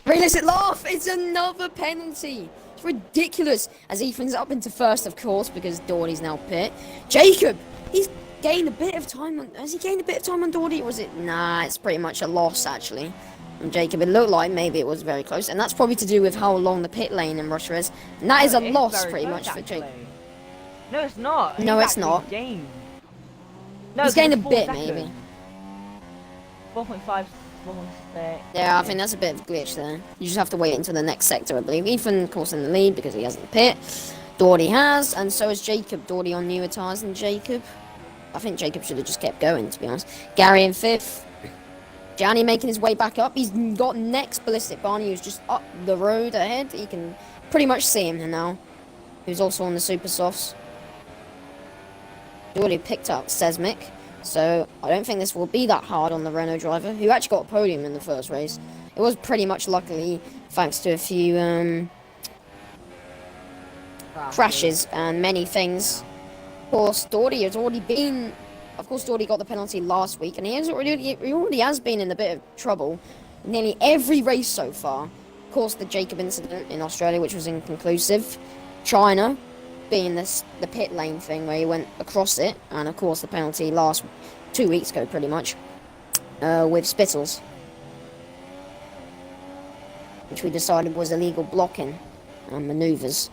Realistic laugh! It's another penalty! It's ridiculous! As Ethan's up into first, of course, because Doherty's now pit. Jacob! He's gained a bit of time on... Has he gained a bit of time on Doherty, or was it... Nah, it's pretty much a loss, actually. And Jacob, it looked like maybe it was very close, and that's probably to do with how long the pit lane in Russia is. And that is a It's loss, very pretty close, much, for Jacob. actually. No, it's not. No, He's it's actually not. gained. No, He's 'cause gained a it's 4 bit, seconds. maybe. 4.5 4-6. Yeah, I think that's a bit of a glitch there. You just have to wait until the next sector, I believe. Ethan, of course, in the lead because he hasn't pit. Doherty has, and so has Jacob. Doherty on newer tyres than Jacob. I think Jacob should have just kept going, to be honest. Gary in 5th. Gianni making his way back up. He's got next Ballistic Barney, who's just up the road ahead. You can pretty much see him now. Who's also on the Super Softs. Doherty picked up Seismic. So I don't think this will be that hard on the Renault driver, who actually got a podium in the first race. It was pretty much luckily thanks to a few crashes and many things. Of course, Doherty has already been. Of course, Doherty got the penalty last week, and he already has been in a bit of trouble in nearly every race so far. Of course, the Jacob incident in Australia, which was inconclusive. China, being the pit lane thing where he went across it, and of course the penalty last 2 weeks ago, pretty much, with Spittles, which we decided was illegal blocking and manoeuvres,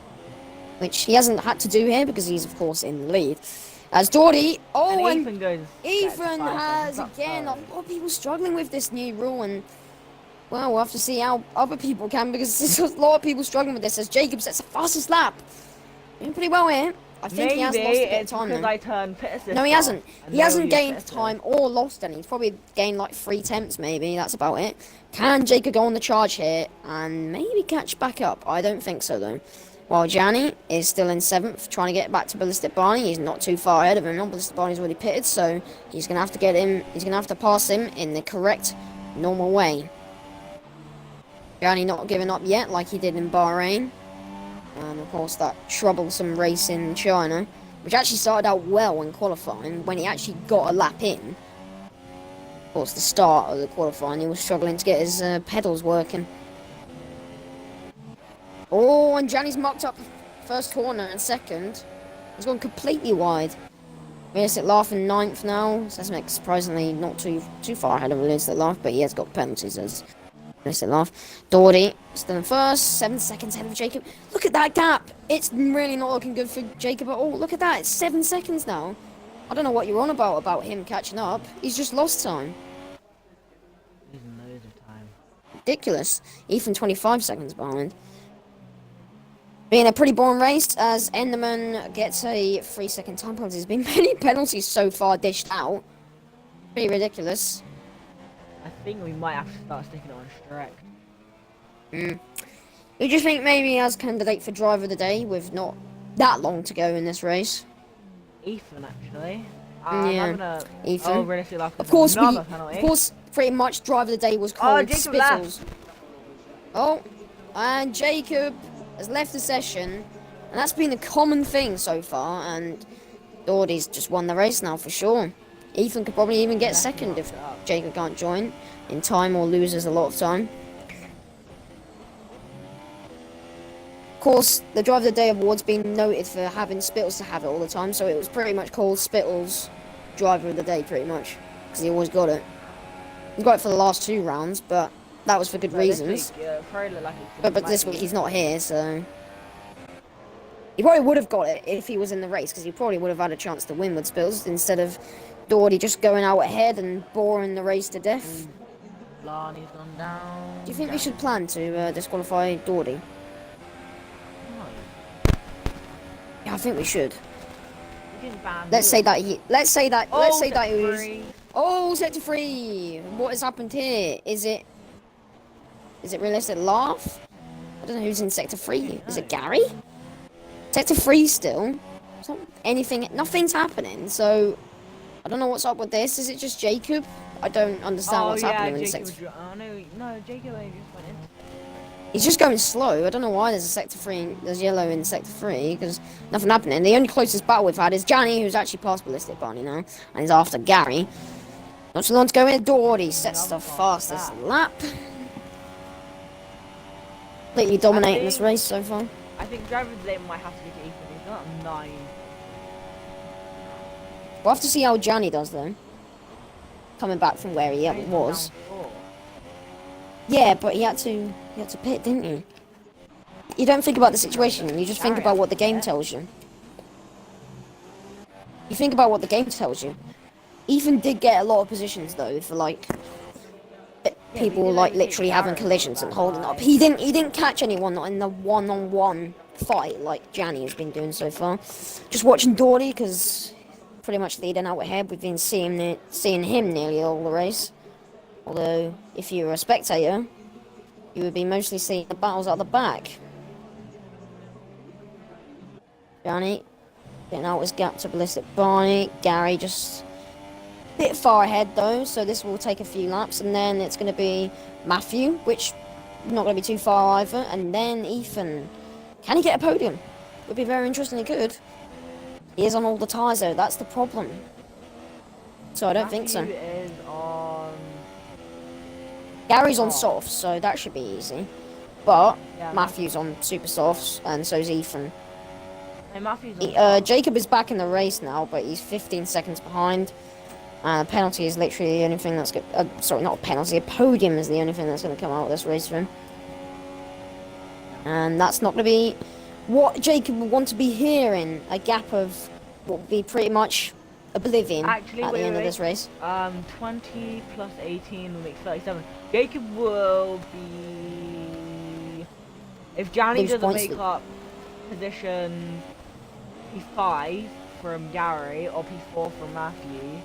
which he hasn't had to do here because he's of course in the lead. As Doherty, And Ethan has again. A lot of people struggling with this new rule, and well, we'll have to see how other people can, because there's a lot of people struggling with this. As Jacob sets the fastest lap, doing pretty well here. I think he has lost a bit of time though. I turned pit assist No, he hasn't. off, He hasn't gained time or lost any. He's probably gained like 3 temps, maybe. That's about it. Can Jacob go on the charge here and maybe catch back up? I don't think so though. While Gianni is still in 7th, trying to get back to Ballistic Barney. He's not too far ahead of him. Ballistic Barney's already pitted, so he's gonna have to get him. He's gonna have to pass him in the correct, normal way. Gianni not giving up yet, like he did in Bahrain. And of course that troublesome race in China, which actually started out well in qualifying when he actually got a lap in. Of course, the start of the qualifying, he was struggling to get his pedals working. Oh, and Gianni's mucked up first corner and second. He's gone completely wide. Realistic Laugh in 9th now. Sesmek surprisingly not too far ahead of Realistic Laugh, but he has got penalties as Realistic Laugh. Doherty still in 1st, 7 seconds ahead of Jacob. Look at that gap. It's really not looking good for Jacob at all. Look at that. It's 7 seconds now. I don't know what you're on about him catching up. He's just lost time. Losing loads of time. Ridiculous. Ethan 25 seconds behind. Being a pretty boring race as Enderman gets a 3-second time penalty. There's been many penalties so far dished out. Pretty ridiculous. I think we might have to start sticking it on strict. Who do you think maybe as candidate for driver of the day with not that long to go in this race? Ethan, actually. Yeah, Ethan. Oh, Realistic Laugh. Of course, penalty. pretty much driver of the day was called Jacob Spittles. left. Oh, and Jacob has left the session, and that's been a common thing so far, and Doherty's just won the race now for sure. Ethan could probably even get second if Jacob can't join in time or loses a lot of time. Of course, the Driver of the Day award's been noted for having Spittles to have it all the time, so it was pretty much called Spittles Driver of the Day, pretty much, because he always got it. He got it for the last 2 rounds, but that was for good reasons. But this week he's not here, so he probably would have got it if he was in the race, because he probably would have had a chance to win with Spittles instead of Doherty just going out ahead and boring the race to death. Blarney's gone down. Do you think we should plan to disqualify Doherty? Yeah, I think we should. Let's say that he was. Oh, sector 3. What has happened here? Is it Realistic Laugh? I don't know who's in sector 3. Is it Gary? Sector 3 still. It's not anything. Nothing's happening. So I don't know what's up with this. Is it just Jacob? I don't understand what's happening in sector 3. No, Jacob only just went in. He's just going slow. I don't know why there's a sector 3. There's yellow in sector 3 because nothing happening. The only closest battle we've had is Gianni, who's actually past Ballistic Barney now, and he's after Gary. Not too long to go in. Doherty sets the fastest lap. Completely dominating this race so far. I think driver of the day might have to be to Ethan. He's got 9. We'll have to see how Gianni does though. Coming back from where he was. Yeah, but he had to pit, didn't you? You don't think about the situation, you just think about what the game tells you. You think about what the game tells you. Ethan did get a lot of positions though, for like Yeah, but he people didn't like overtake literally having Gary collisions or and that holding up. guy. He didn't catch anyone in the one-on-one fight like Janny has been doing so far. Just watching Dory because pretty much leading out ahead. We've been seeing him nearly all the race. Although if you were a spectator, you would be mostly seeing the battles at the back. Janny getting out his gap to Ballistic Barney. Gary just a bit far ahead though, so this will take a few laps, and then it's going to be Matthew, which not going to be too far either, and then Ethan. Can he get a podium? Would be very interesting. He could. He is on all the tyres though. That's the problem. So I don't think so. Matthew is on. Gary's on soft. softs, so that should be easy. But Yeah, Matthew's on super softs, and so's Ethan. And Matthew's on. Jacob is back in the race now, but he's 15 seconds behind. Penalty is literally the only thing that's sorry, not a penalty. A podium is the only thing that's going to come out of this race for him. And that's not going to be what Jacob would want to be hearing. A gap of what would be pretty much oblivion Actually, at the end of this race. 20 plus 18 will make 37. Jacob will be. If Johnny Lose doesn't points. make up position P5 from Gary or P4 from Matthew,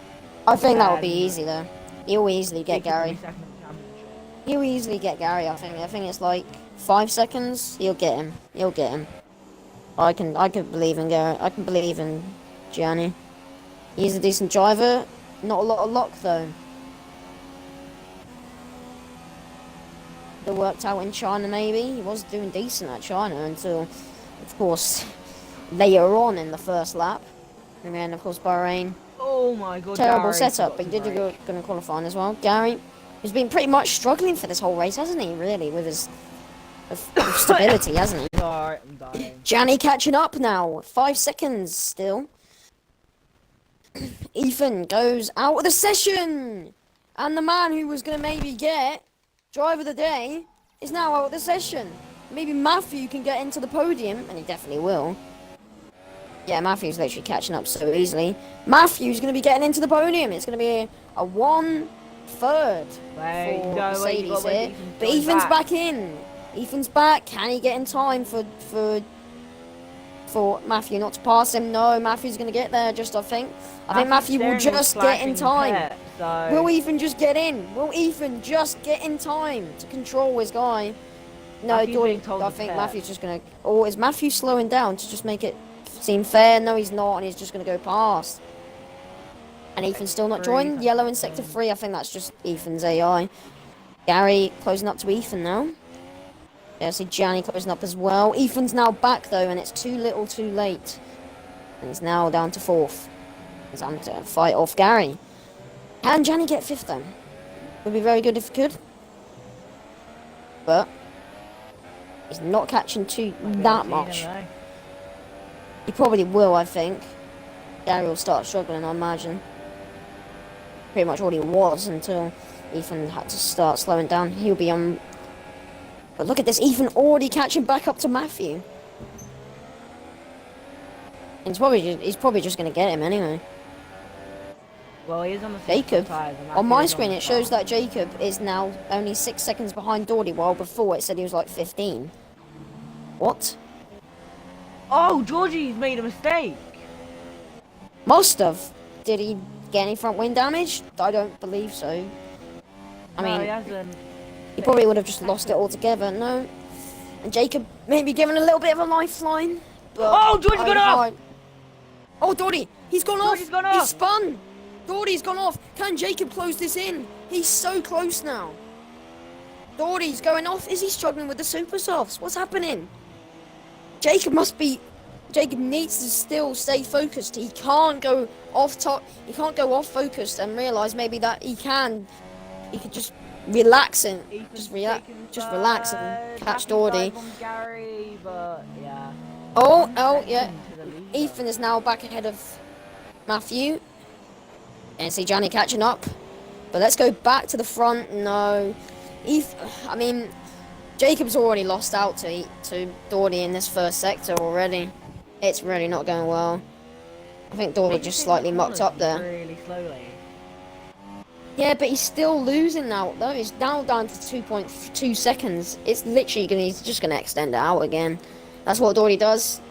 I think that would be then easy though. He'll easily get Jacob will Gary. be second in the championship. He'll easily get Gary. I think it's like 5 seconds. He'll get him. He'll get him. I can believe in Gary. I can believe in Gianni. He's a decent driver. Not a lot of luck though. It worked out in China maybe. He was doing decent at China until, of course, later on in the first lap. And then of course Bahrain. Oh my god, Terrible Gary setup, forgot but he to did brake. go to qualifying as well. Gary has been pretty much struggling for this whole race, hasn't he? Really, with his with stability, hasn't he? Sorry, I'm dying. Gianni catching up now. 5 seconds still. Ethan goes out of the session, and the man who was going to maybe get driver of the day is now out of the session. Maybe Matthew can get into the podium, and he definitely will. Yeah, Matthew's literally catching up so easily. Matthew's going to be getting into the podium. It's going to be a 1/3 Wait, for no, wait, you Mercedes gotta wait here. till Ethan's But going Ethan's back. back in. Ethan's back. Can he get in time for Matthew not to pass him? No, Matthew's going to get there. I think Matthew will Matthew's just steering get in was time. flashing pit, so Will Ethan just get in? Will Ethan just get in time to control his guy? No, Matthew's Dory, being told I to think pit. Matthew's just going to... Or is Matthew slowing down to just make it seem fair? No, he's not, and he's just going to go past. And Ethan's still not joined. Yellow in sector 3. I think that's just Ethan's AI. Gary closing up to Ethan now. Yeah, I see Gianni closing up as well. Ethan's now back though, and it's too little too late. And he's now down to 4th. He's having to fight off Gary. Can Gianni get 5th then? Would be very good if he could. But he's not catching that much. He probably will, I think. Gary will start struggling, I imagine. Pretty much what he was until Ethan had to start slowing down. He'll be on... But look at this, Ethan already catching back up to Matthew. And he's probably just going to get him anyway. Well, he is on the Jacob. tires, and On my Matthew is screen the it shows front. that Jacob is now only 6 seconds behind Dory, while before it said he was like 15. What? Oh, Georgie's made a mistake. Must have. Did he get any front wing damage? I don't believe so. I No, he mean, hasn't. he probably would have just lost it altogether. No. And Jacob maybe given a little bit of a lifeline. But Oh, Georgie's I gone don't off! know. Oh, Dory, he's gone Georgie's off. gone He's off. spun. Dory's gone off. Can Jacob close this in? He's so close now. Dory's going off. Is he struggling with the super softs? What's happening? Jacob needs to still stay focused. He can't go off top. He can't go off focused and realise maybe that he could just relax and Ethan's relax taken and catch third. Dory. Matthew's on Gary, but yeah. Oh, Second yeah. to the leader. Ethan is now back ahead of Matthew. And see Johnny catching up. But let's go back to the front. No. Jacob's already lost out to Dory in this first sector already. It's really not going well. I think Dory Why do you just take slightly the mucked corners up there. Really slowly. Yeah, but he's still losing now, though. He's now down to 2.2 seconds. It's literally he's just gonna extend it out again. That's what Dory does.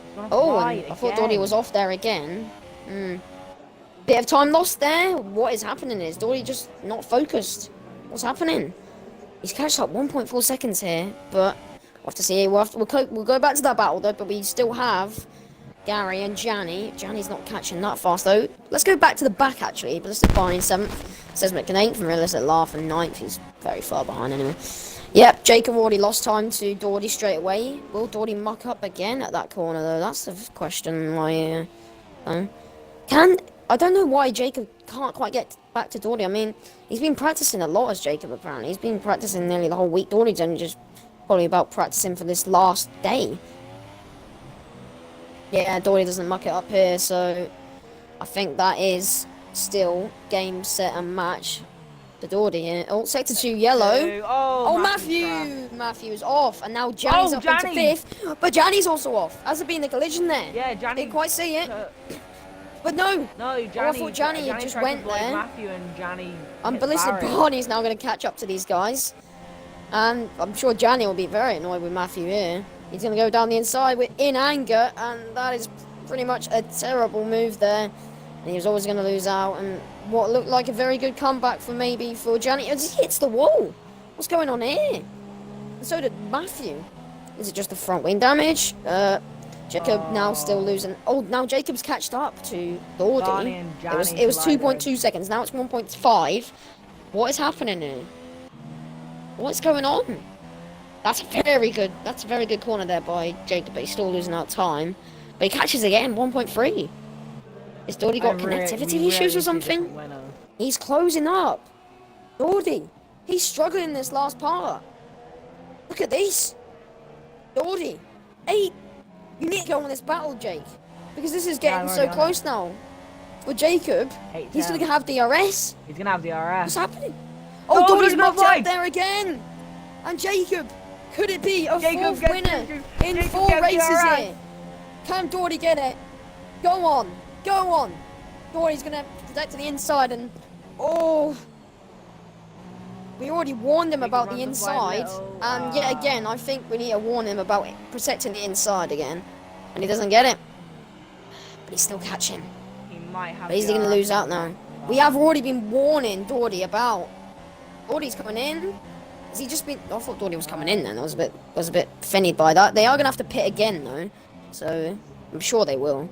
He's gonna Oh, fly and it I thought Dory again. was off there again. Bit of time lost there. What is happening? Is Dory just not focused? What's happening? He's catched up 1.4 seconds here, but we'll have to see. We'll go back to that battle though, but we still have Gary and Janny. Janny's not catching that fast though. Let's go back to the back actually. Ballistic Barney in 7th. Says in 8th and Realistic Laugh in 9th. He's very far behind anyway. Yep, Jacob already lost time to Dory straight away. Will Dory muck up again at that corner though? That's the question. I don't know why Jacob can't quite get back to Dory. I mean, he's been practicing a lot as Jacob apparently. He's been practicing nearly the whole week. Dory's only just probably about practicing for this last day. Yeah, Dory doesn't muck it up here, so I think that is still game, set, and match for Dory here. Oh, sector 2 yellow. Oh, Matthew! Matthew's off, and now Janny's up into 5th, but Janny's also off. Has there been a collision there? Yeah, Janny. Didn't quite see it. But no! No, Janny. I thought Janny just went there. Matthew and Janny. And Ballistic Barney's now going to catch up to these guys. And I'm sure Janny will be very annoyed with Matthew here. He's going to go down the inside in anger, and that is pretty much a terrible move there. And he was always going to lose out, and what looked like a very good comeback for Janny. As he hits the wall. What's going on here? And so did Matthew. Is it just the front wing damage? Jacob now still losing. Oh, now Jacob's catched up to Dory. It was 2.2 seconds. Now it's 1.5. What is happening here? What's going on? That's a very good corner there by Jacob, but he's still losing out time. But he catches again, 1.3. Has Dory got connectivity issues or something? He's closing up. Dory, he's struggling in this last part. Look at this. Dory, 8. You need to go on this battle, Jake, because this is getting so close now. For Jacob, he's going to have DRS. He's going to have DRS. What's happening? Oh, Dory's mucked out there again. And Jacob, could it be a 4th winner in 4 races here? Can Dory get it? Go on. Go on. Dory's going to protect to the inside and... Oh... We already warned him about the inside, and yet again, I think we need to warn him about protecting the inside again, and he doesn't get it. But he's still catching. He might have. But he's going to lose out now. We have already been warning Dory about. Dory's coming in. Has he just been? I thought Dory was coming in then. I was a bit offended by that. They are going to have to pit again though, so I'm sure they will.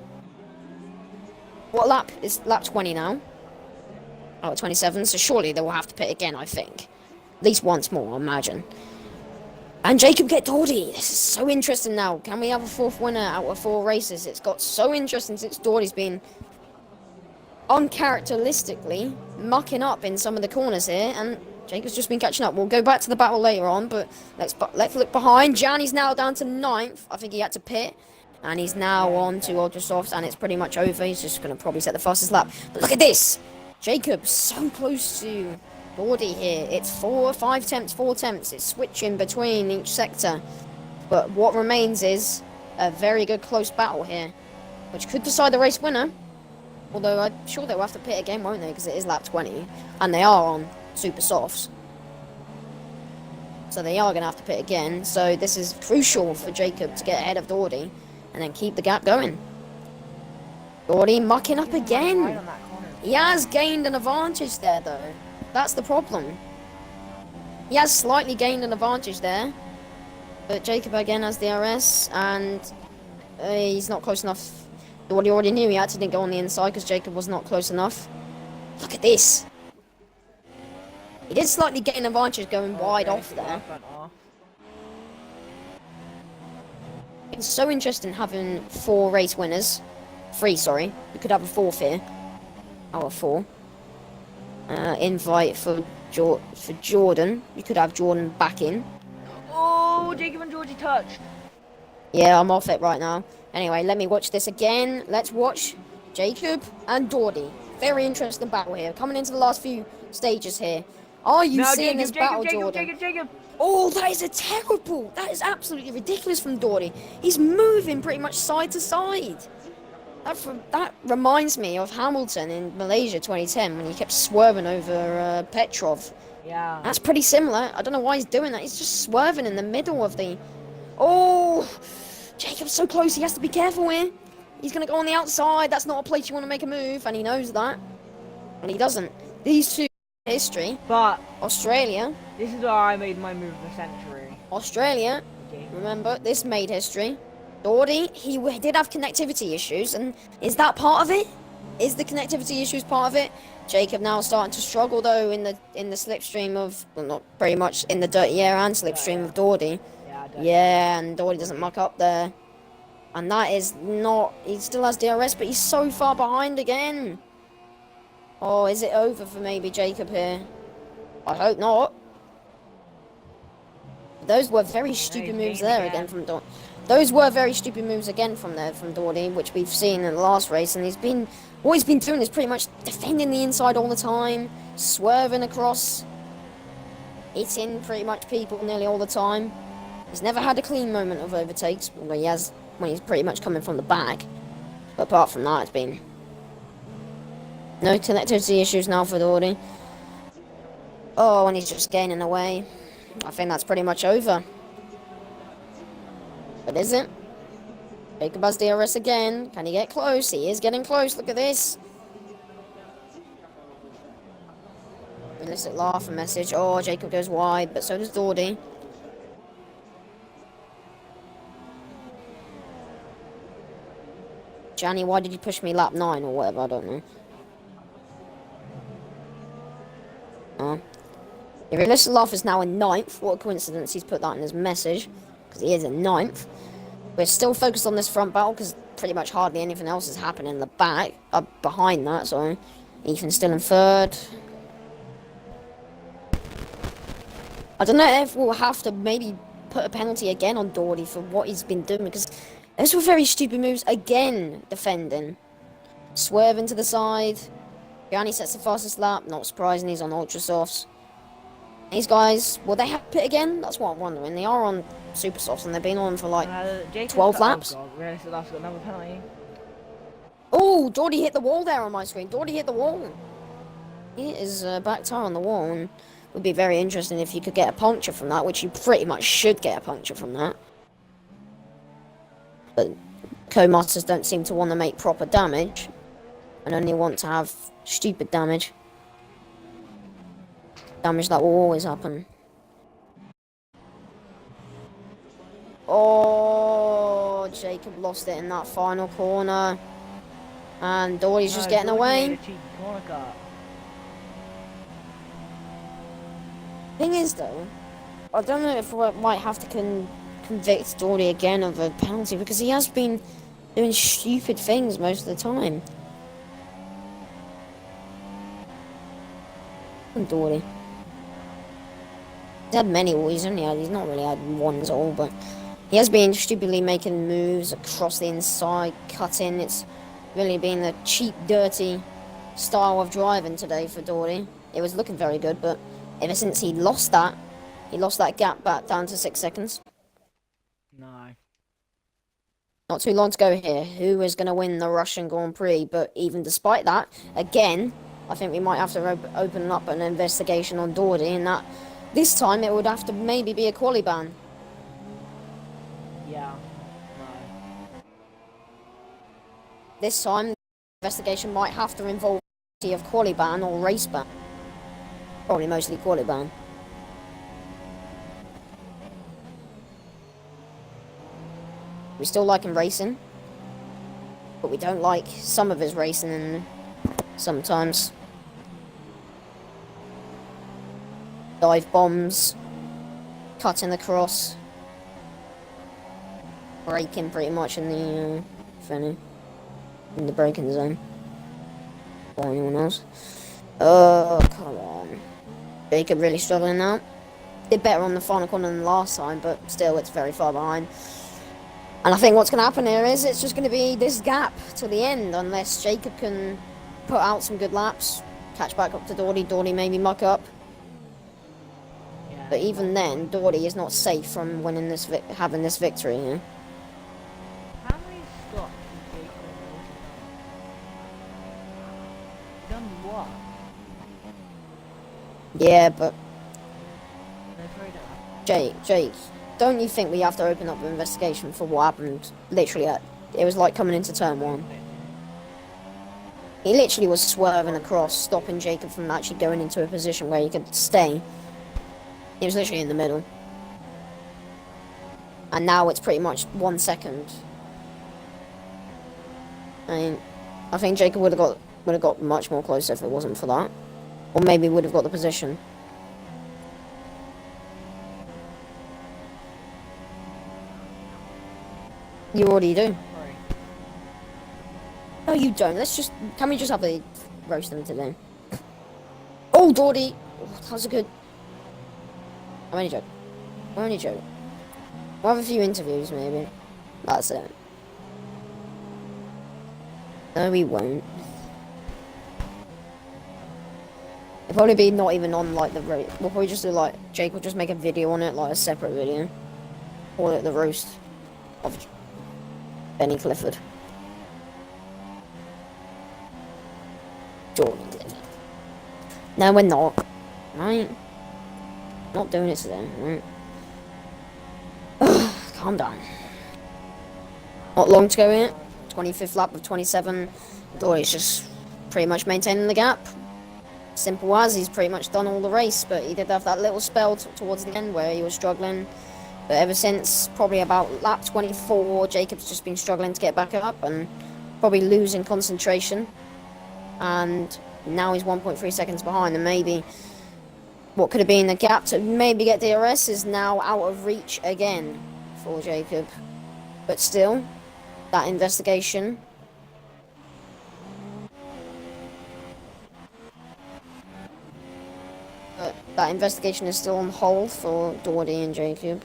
What lap is lap 20 now? Oh, 27. So surely they will have to pit again, I think. At least once more, I imagine. And Jacob get Dory. This is so interesting now. Can we have a 4th winner out of 4 races? It's got so interesting since Dory's been uncharacteristically mucking up in some of the corners here, and Jacob's just been catching up. We'll go back to the battle later on, but let's look behind. Janny's now down to 9th. I think he had to pit. And he's now on to Ultra Softs, and it's pretty much over. He's just going to probably set the fastest lap. But look at this! Jacob's so close to Dory here. It's 4 attempts. It's switching between each sector. But what remains is a very good close battle here, which could decide the race winner. Although I'm sure they'll have to pit again, won't they? Because it is lap 20, and they are on Super Softs. So they are going to have to pit again. So this is crucial for Jacob to get ahead of Dory and then keep the gap going. Dory mucking up again. He has gained an advantage there, though. That's the problem. He has slightly gained an advantage there. But Jacob again has the RS, and he's not close enough. Dory already knew he actually didn't go on the inside because Jacob was not close enough. Look at this. He did slightly gain an advantage going wide off there. It's so interesting having 4 race winners. 3, sorry. We could have a 4th here. Out of 4. Invite for Jordan. You could have Jordan back in. Oh, Jacob and Georgie touched. Yeah, I'm off it right now. Anyway, let me watch this again. Let's watch Jacob and Dory. Very interesting battle here. Coming into the last few stages here. Are you seeing this battle, Jordan? Jacob. Oh, that is a terrible. That is absolutely ridiculous from Dory. He's moving pretty much side to side. That reminds me of Hamilton in Malaysia 2010 when he kept swerving over Petrov. Yeah. That's pretty similar. I don't know why he's doing that. He's just swerving in the middle of the... Oh! Jacob's so close. He has to be careful here. He's going to go on the outside. That's not a place you want to make a move, and he knows that. And he doesn't. These two... History. But... Australia. This is where I made my move of the century. Australia. Okay. Remember, this made history. Doherty, he did have connectivity issues, and is that part of it? Is the connectivity issues part of it? Jacob now starting to struggle though in the slipstream of, well, not very much in the dirty air and slipstream of Doherty. Yeah, and Doherty doesn't muck up there, and that is not. He still has DRS, but he's so far behind again. Oh, is it over for maybe Jacob here? I hope not. Those were very stupid moves there again from Doherty. Those were very stupid moves again from Doherty, which we've seen in the last race, and what he's been doing is pretty much defending the inside all the time, swerving across, hitting pretty much people nearly all the time. He's never had a clean moment of overtakes, although he has when he's pretty much coming from the back. But apart from that, it's been no connectivity issues now for Doherty. Oh, and he's just gaining away. I think that's pretty much over. But is it? Jacob has DRS again. Can he get close? He is getting close. Look at this. Illicit laugh and message. Oh, Jacob goes wide, but so does Doherty. Johnny, why did you push me lap 9 or whatever? I don't know. Oh. If illicit laugh is now in 9th, what a coincidence he's put that in his message. Because he is in 9th. We're still focused on this front battle because pretty much hardly anything else is happening in the back, behind that, so Ethan's still in 3rd. I don't know if we'll have to maybe put a penalty again on Doherty for what he's been doing, because those were very stupid moves again, defending. Swerving to the side. Gianni sets the fastest lap, not surprising, he's on ultra softs. These guys, will they have pit again? That's what I'm wondering. They are on super softs and they've been on for like 12 laps. Oh, Doherty hit the wall there on my screen. Doherty hit the wall. He is back tire on the wall, and would be very interesting if you could get a puncture from that, which you pretty much should get a puncture from that. But co-masters don't seem to want to make proper damage and only want to have stupid damage. Damage that will always happen. Oh, Jacob lost it in that final corner. And Doherty's just getting away. Thing is though, I don't know if we might have to convict Doherty again of a penalty, because he has been doing stupid things most of the time. Doherty. He's had many, he's not really had ones at all, but he has been stupidly making moves across the inside, cutting. It's really been a cheap, dirty style of driving today for Doherty. It was looking very good, but ever since he lost that gap back down to 6 seconds. No. Not too long to go here. Who is going to win the Russian Grand Prix? But even despite that, again, I think we might have to open up an investigation on Doherty, and that this time it would have to maybe be a quali ban. Yeah. No. This time, the investigation might have to involve of quali ban or race ban. Probably mostly quali ban. We still like him racing, but we don't like some of his racing and sometimes. Dive bombs, cutting across, braking pretty much in the in the braking zone. Or anyone else? Oh, come on. Jacob really struggling now. Did better on the final corner than last time, but still it's very far behind. And I think what's going to happen here is it's just going to be this gap to the end, unless Jacob can put out some good laps, catch back up to Doherty, Doherty maybe muck up. But even then, Doherty is not safe from winning having this victory. You know? How many stops did Jacob what? Yeah, but They're afraid of Jake, don't you think we have to open up an investigation for what happened? Literally, it was like coming into turn 1. He literally was swerving across, stopping Jacob from actually going into a position where he could stay. He was literally in the middle. And now it's pretty much 1 second. I mean, I think Jacob would have got much more closer if it wasn't for that. Or maybe would have got the position. You already do. Sorry. No, you don't. Can we just have a roast them today? Oh, Dawdy! Oh, that was a good... I'm only joking. We'll have a few interviews, maybe. That's it. No, we won't. It'll probably be not even on, like, the roast. We'll probably just do, like... Jake will just make a video on it, like, a separate video. Call it the roast of Benny Clifford. Jordan did it. No, we're not. Right? Not doing it today, right? Calm down. Not long to go in. 25th lap of 27. Dory's just pretty much maintaining the gap. Simple as, he's pretty much done all the race, but he did have that little spell towards the end where he was struggling. But ever since probably about lap 24, Jacob's just been struggling to get back up and probably losing concentration. And now he's 1.3 seconds behind, and maybe what could have been a gap to maybe get DRS is now out of reach again for Jacob. But still, that investigation. But that investigation is still on hold for Doherty and Jacob.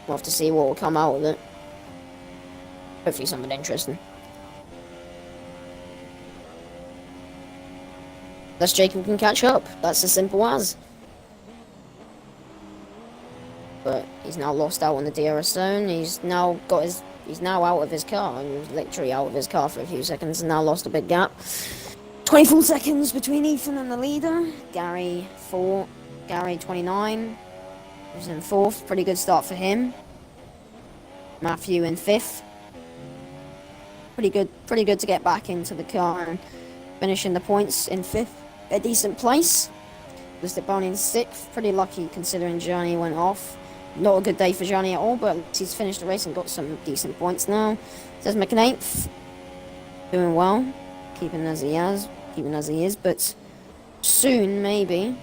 We'll have to see what will come out of it. Hopefully something interesting. Unless Jacob can catch up. That's as simple as. But he's now lost out on the DRS zone. He's now out of his car. He was literally out of his car for a few seconds and now lost a big gap. 24 seconds between Ethan and the leader. Gary 29. He was in 4th. Pretty good start for him. Matthew in 5th. Pretty good to get back into the car and finishing the points in 5th. A decent place. Listed Barney in 6th. Pretty lucky considering Johnny went off. Not a good day for Johnny at all, but he's finished the race and got some decent points now. Desmond in 8th. Doing well. Keeping as he is, but soon maybe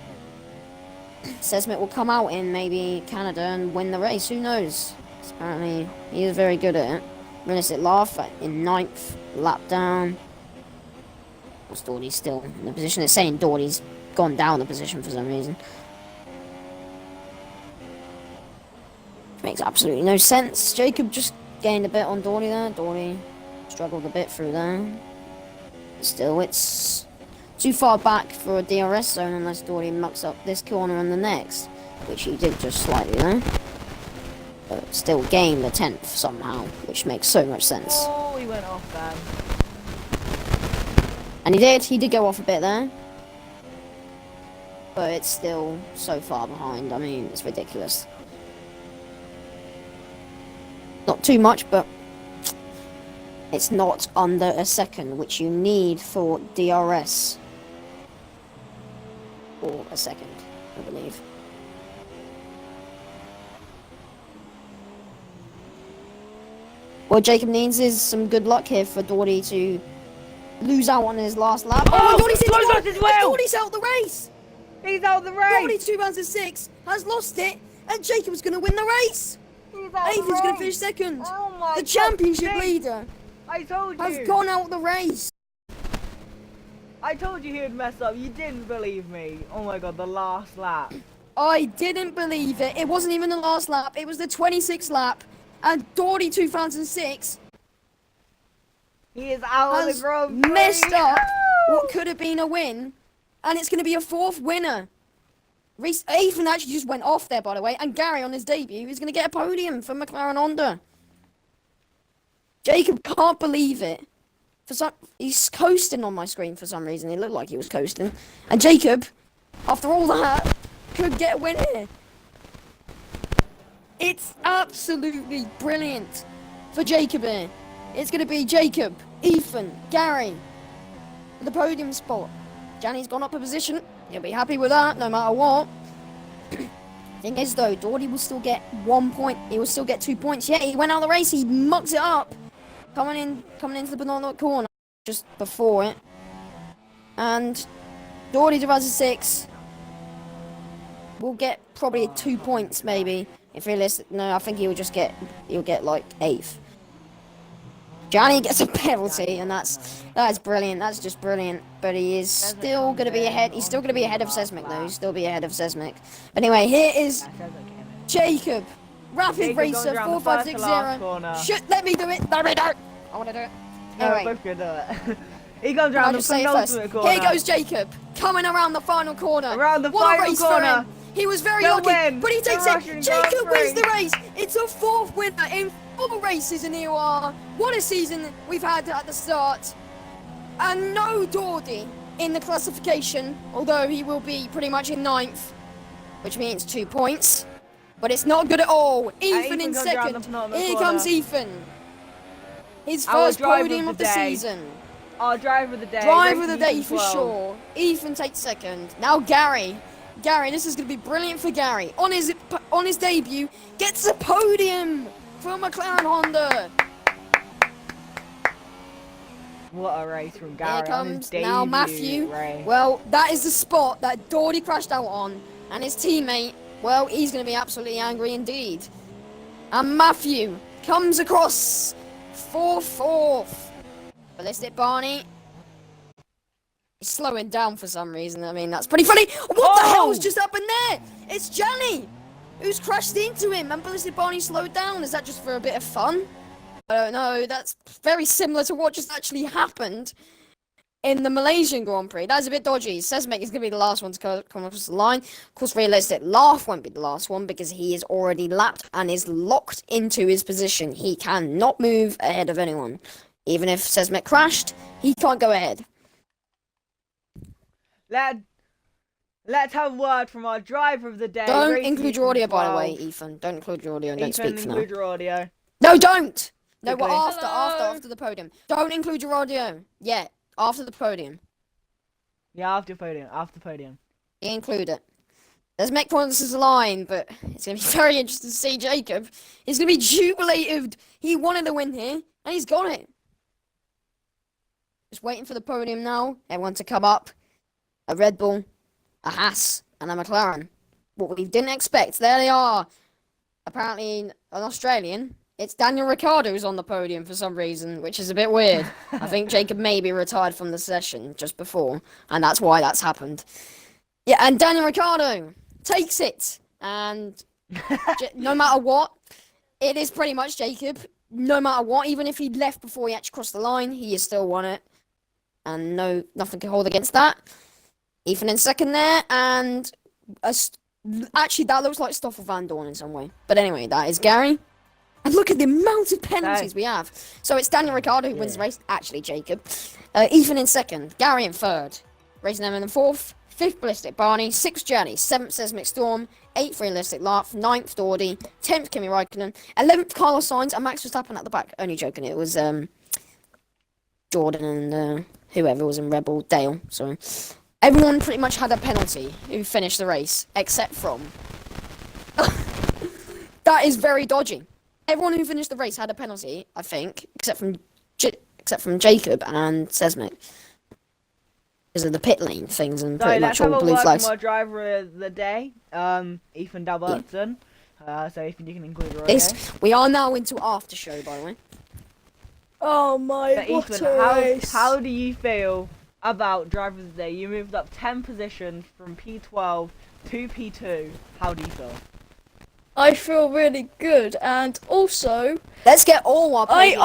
Sesmet will come out in maybe Canada and win the race. Who knows? Apparently he is very good at it. Realistic laugh in 9th, lap down. What's Doherty still in the position? It's saying Doherty's gone down the position for some reason. Makes absolutely no sense. Jacob just gained a bit on Doherty there. Doherty struggled a bit through there. Still, it's too far back for a DRS zone unless Doherty mucks up this corner and the next, which he did just slightly there. But still gained the 10th somehow, which makes so much sense. Oh, he went off then. And he did go off a bit there. But it's still so far behind, I mean, it's ridiculous. Not too much, but it's not under a second, which you need for DRS. Or a second, I believe. What Jacob needs is some good luck here for Doherty to lose out on his last lap. Oh, Doherty's in lost as well. Doherty's out the race! He's out of the race! Doherty 2006 has lost it, and Jacob's going to win the race! He's out of the Ethan's going to race. finish second! Oh my The God, championship Jake, leader I told you! has gone out the race! I told you he would mess up. You didn't believe me. Oh my God, the last lap. I didn't believe it. It wasn't even the last lap. It was the 26th lap. And Doherty 2006 He is out of has the Grand Prix. messed up Woo! what could have been a win. And it's going to be a 4th winner. Ethan actually just went off there, by the way. And Gary, on his debut, is going to get a podium for McLaren Honda. Jacob can't believe it. He's coasting on my screen for some reason. It looked like he was coasting. And Jacob, after all that, could get a win here. It's absolutely brilliant for Jacob here. It's going to be Jacob, Ethan, Gary for the podium spot. Johnny's gone up a position. He'll be happy with that no matter what. Thing is though, Doherty will still get 1 point. He will still get 2 points. Yeah, he went out of the race. He mucked it up. Coming into the banana corner just before it. And Doherty divides 6. Will get probably 2 points maybe. If realistic, no, I think he'll get like 8th. Johnny gets a penalty, and that's brilliant. That's just brilliant. But he is still going to be ahead. He's still going to be ahead of Sesmic though. He'll still be ahead of Sesmic. But anyway, here is Jacob, Rapid Racer 4560. Shit, let me do it. Let me do it. I want to do it. Anyway, both good do it. He goes around the penultimate corner. Here goes Jacob, coming around the final corner. Around the what final a race corner. For him. He was very lucky, but he takes it. Jacob wins the race. It's a 4th winner in 4 races in EOR. What a season we've had at the start. And no Doherty in the classification, although he will be pretty much in 9th, which means 2 points. But it's not good at all. Ethan in 2nd. Here comes Ethan. His first podium of the season. Our driver of the day. Driver of the day for sure. Ethan takes 2nd. Now Gary. Gary, this is going to be brilliant for Gary. On his debut, gets a podium for McLaren Honda. What a race from Gary. Here comes now Matthew. Race. Well, that is the spot that Doherty crashed out on. And his teammate, well, he's going to be absolutely angry indeed. And Matthew comes across for 4th. Ballistic Barney. He's slowing down for some reason. I mean, that's pretty funny. What the hell has just happened there? It's Johnny who's crashed into him and Ballistic Barney slowed down. Is that just for a bit of fun? I don't know. That's very similar to what just actually happened in the Malaysian Grand Prix. That's a bit dodgy. Sesmek is going to be the last one to come across the line. Of course, realistic Laugh won't be the last one because he is already lapped and is locked into his position. He cannot move ahead of anyone. Even if Sesmek crashed, he can't go ahead. Let's have a word from our driver of the day. Don't include your audio, by the way, Ethan. Don't include your audio and don't speak for now. Include your audio. No, don't! No, we're after the podium. Don't include your audio. Yeah, after the podium. Yeah, after the podium. You include it. There's Mech points as a line, but it's going to be very interesting to see Jacob. He's going to be jubilated. He wanted the win here, and he's got it. Just waiting for the podium now. Everyone to come up. A Red Bull, a Haas, and a McLaren. What we didn't expect. There they are. Apparently, an Australian. It's Daniel Ricciardo who's on the podium for some reason, which is a bit weird. I think Jacob maybe retired from the session just before, and that's why that's happened. Yeah, and Daniel Ricciardo takes it. And no matter what, it is pretty much Jacob. No matter what, even if he left before he actually crossed the line, he has still won it. And nothing can hold against that. Ethan in 2nd there, and actually that looks like Stoffel Van Dorn in some way. But anyway, that is Gary. And look at the amount of penalties we have. So it's Daniel Ricciardo who wins the race. Actually, Jacob. Ethan in 2nd, Gary in 3rd, Racing Emma in 4th, 5th Ballistic Barney, 6th Journey, 7th Seismic Storm, 8th Realistic Laugh, 9th Doherty, 10th Kimi Raikkonen, 11th Carlos Sainz, and Max Verstappen at the back. Only joking, it was Jordan and whoever was in Rebel, Dale, sorry. Everyone pretty much had a penalty who finished the race, except from... That is very dodgy. Everyone who finished the race had a penalty, I think, except from Jacob and Sesmek. Because of the pit lane things and pretty much all blue flags. Let's have a word from our driver of the day, Ethan Dalbertson. So Ethan, you can include your audio. We are now into after show, by the way. Oh my, so what Ethan, a race. how do you feel about driver of the day? You moved up 10 positions from P12 to P2. How do you feel? I feel really good, and also let's get all our I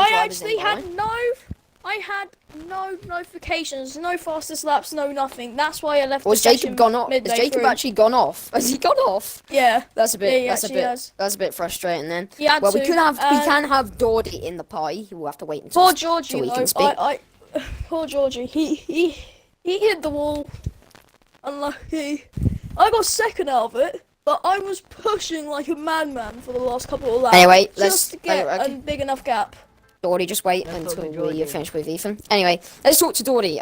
I had no notifications, no fastest laps, no nothing. That's why I left. Or has the Jacob session gone off? midway Has Jacob through. actually gone off? Has he gone off? Yeah. That's a bit. Yeah, that's a he bit. has. That's a bit frustrating then. He had Well, we to, could have. We and- can have Dawdy in the pie. We'll have to wait until Poor Georgie, till he though. can speak. Poor Georgie. He hit the wall. Unlucky. I got second out of it, but I was pushing like a madman for the last couple of laps. Anyway, let's. just to get okay. a big enough gap. Dawdy, just wait Let's talk to until we Georgie. finish with Ethan. Anyway, let's talk to Dawdy.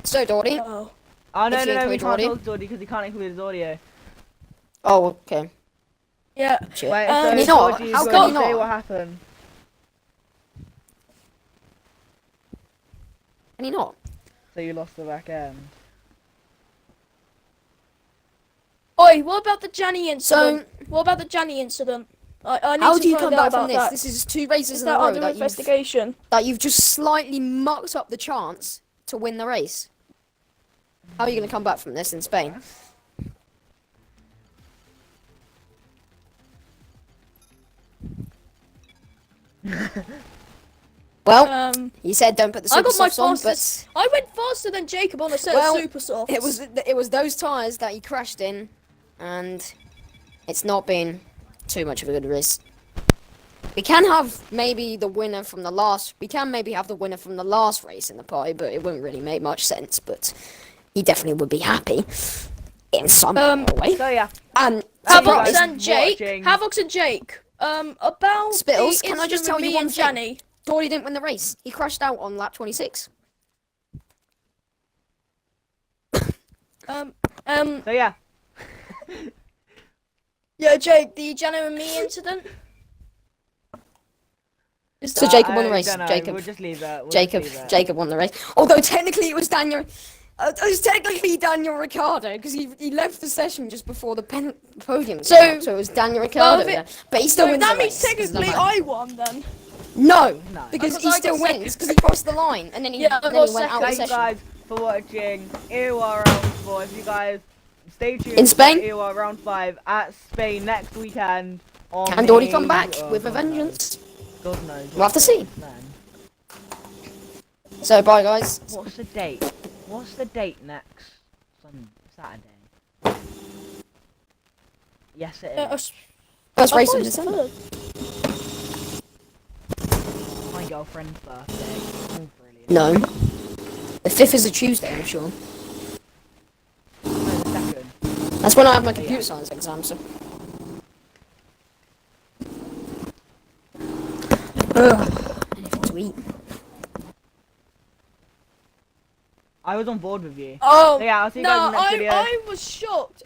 So Dawdy. Oh. Oh no, If you no, no, we include can't audio. talk to Dawdy because he can't include his audio. Oh, okay. Yeah. Shit. Wait, Can so you not? Georgie's How going can to you say not? what happened. Can he not? So you lost the back end. Oi, what about the Janny incident? So, What about the Janny incident? I need how to do you find come out back from about this? that. This is 2 races Is in a that row under that investigation? you've just slightly mucked up the chance to win the race. How are you going to come back from this in Spain? Well, he said don't put the I super got my softs on, fastest. I went faster than Jacob on a set Well, of super softs. but it was those tyres that he crashed in, and it's not been too much of a good race. We can have maybe the winner from the last. We can maybe have the winner from the last race in the pie, but it wouldn't really make much sense. But he definitely would be happy in some way. So yeah, And Havox surprise, and Jake. watching. Havox and Jake. About Spittles, the can I just incident tell with you me one and thing? Janny. Dawdy didn't win the race. He crashed out on lap 26. Um. so yeah. Yeah, Jake. The Janny and me incident. Is So that Jacob won the I race. don't know, Jacob. We'll just leave that. Jacob won the race. Although technically it was Daniel. It was technically Daniel Ricciardo because he left the session just before the podium. So- came out, so it was Daniel Ricciardo. if it- Yeah. But he still So wins that the means race. Doesn't technically matter. I won then. No, No. because Because he I still got wins because he crossed the line and then he, Yeah, I then got he went out of Thank the you session. guys for watching EOR round 4. If you guys stay tuned In Spain? for EOR round 5 at Spain next weekend. On Can Dawdy the- come back oh, with a God knows. vengeance? God knows. We'll have to see. Man. So bye guys. What's the date? What's the date next Saturday? Yes, it is. First I race thought in it was December. third. My girlfriend's birthday. Oh, brilliant. No. The 5th is a Tuesday, I'm sure. No, the second. That's when I have my computer science exam, so. Anything to eat. I was on board with you. Oh So yeah, I'll see you guys in no! the next video. I was shocked.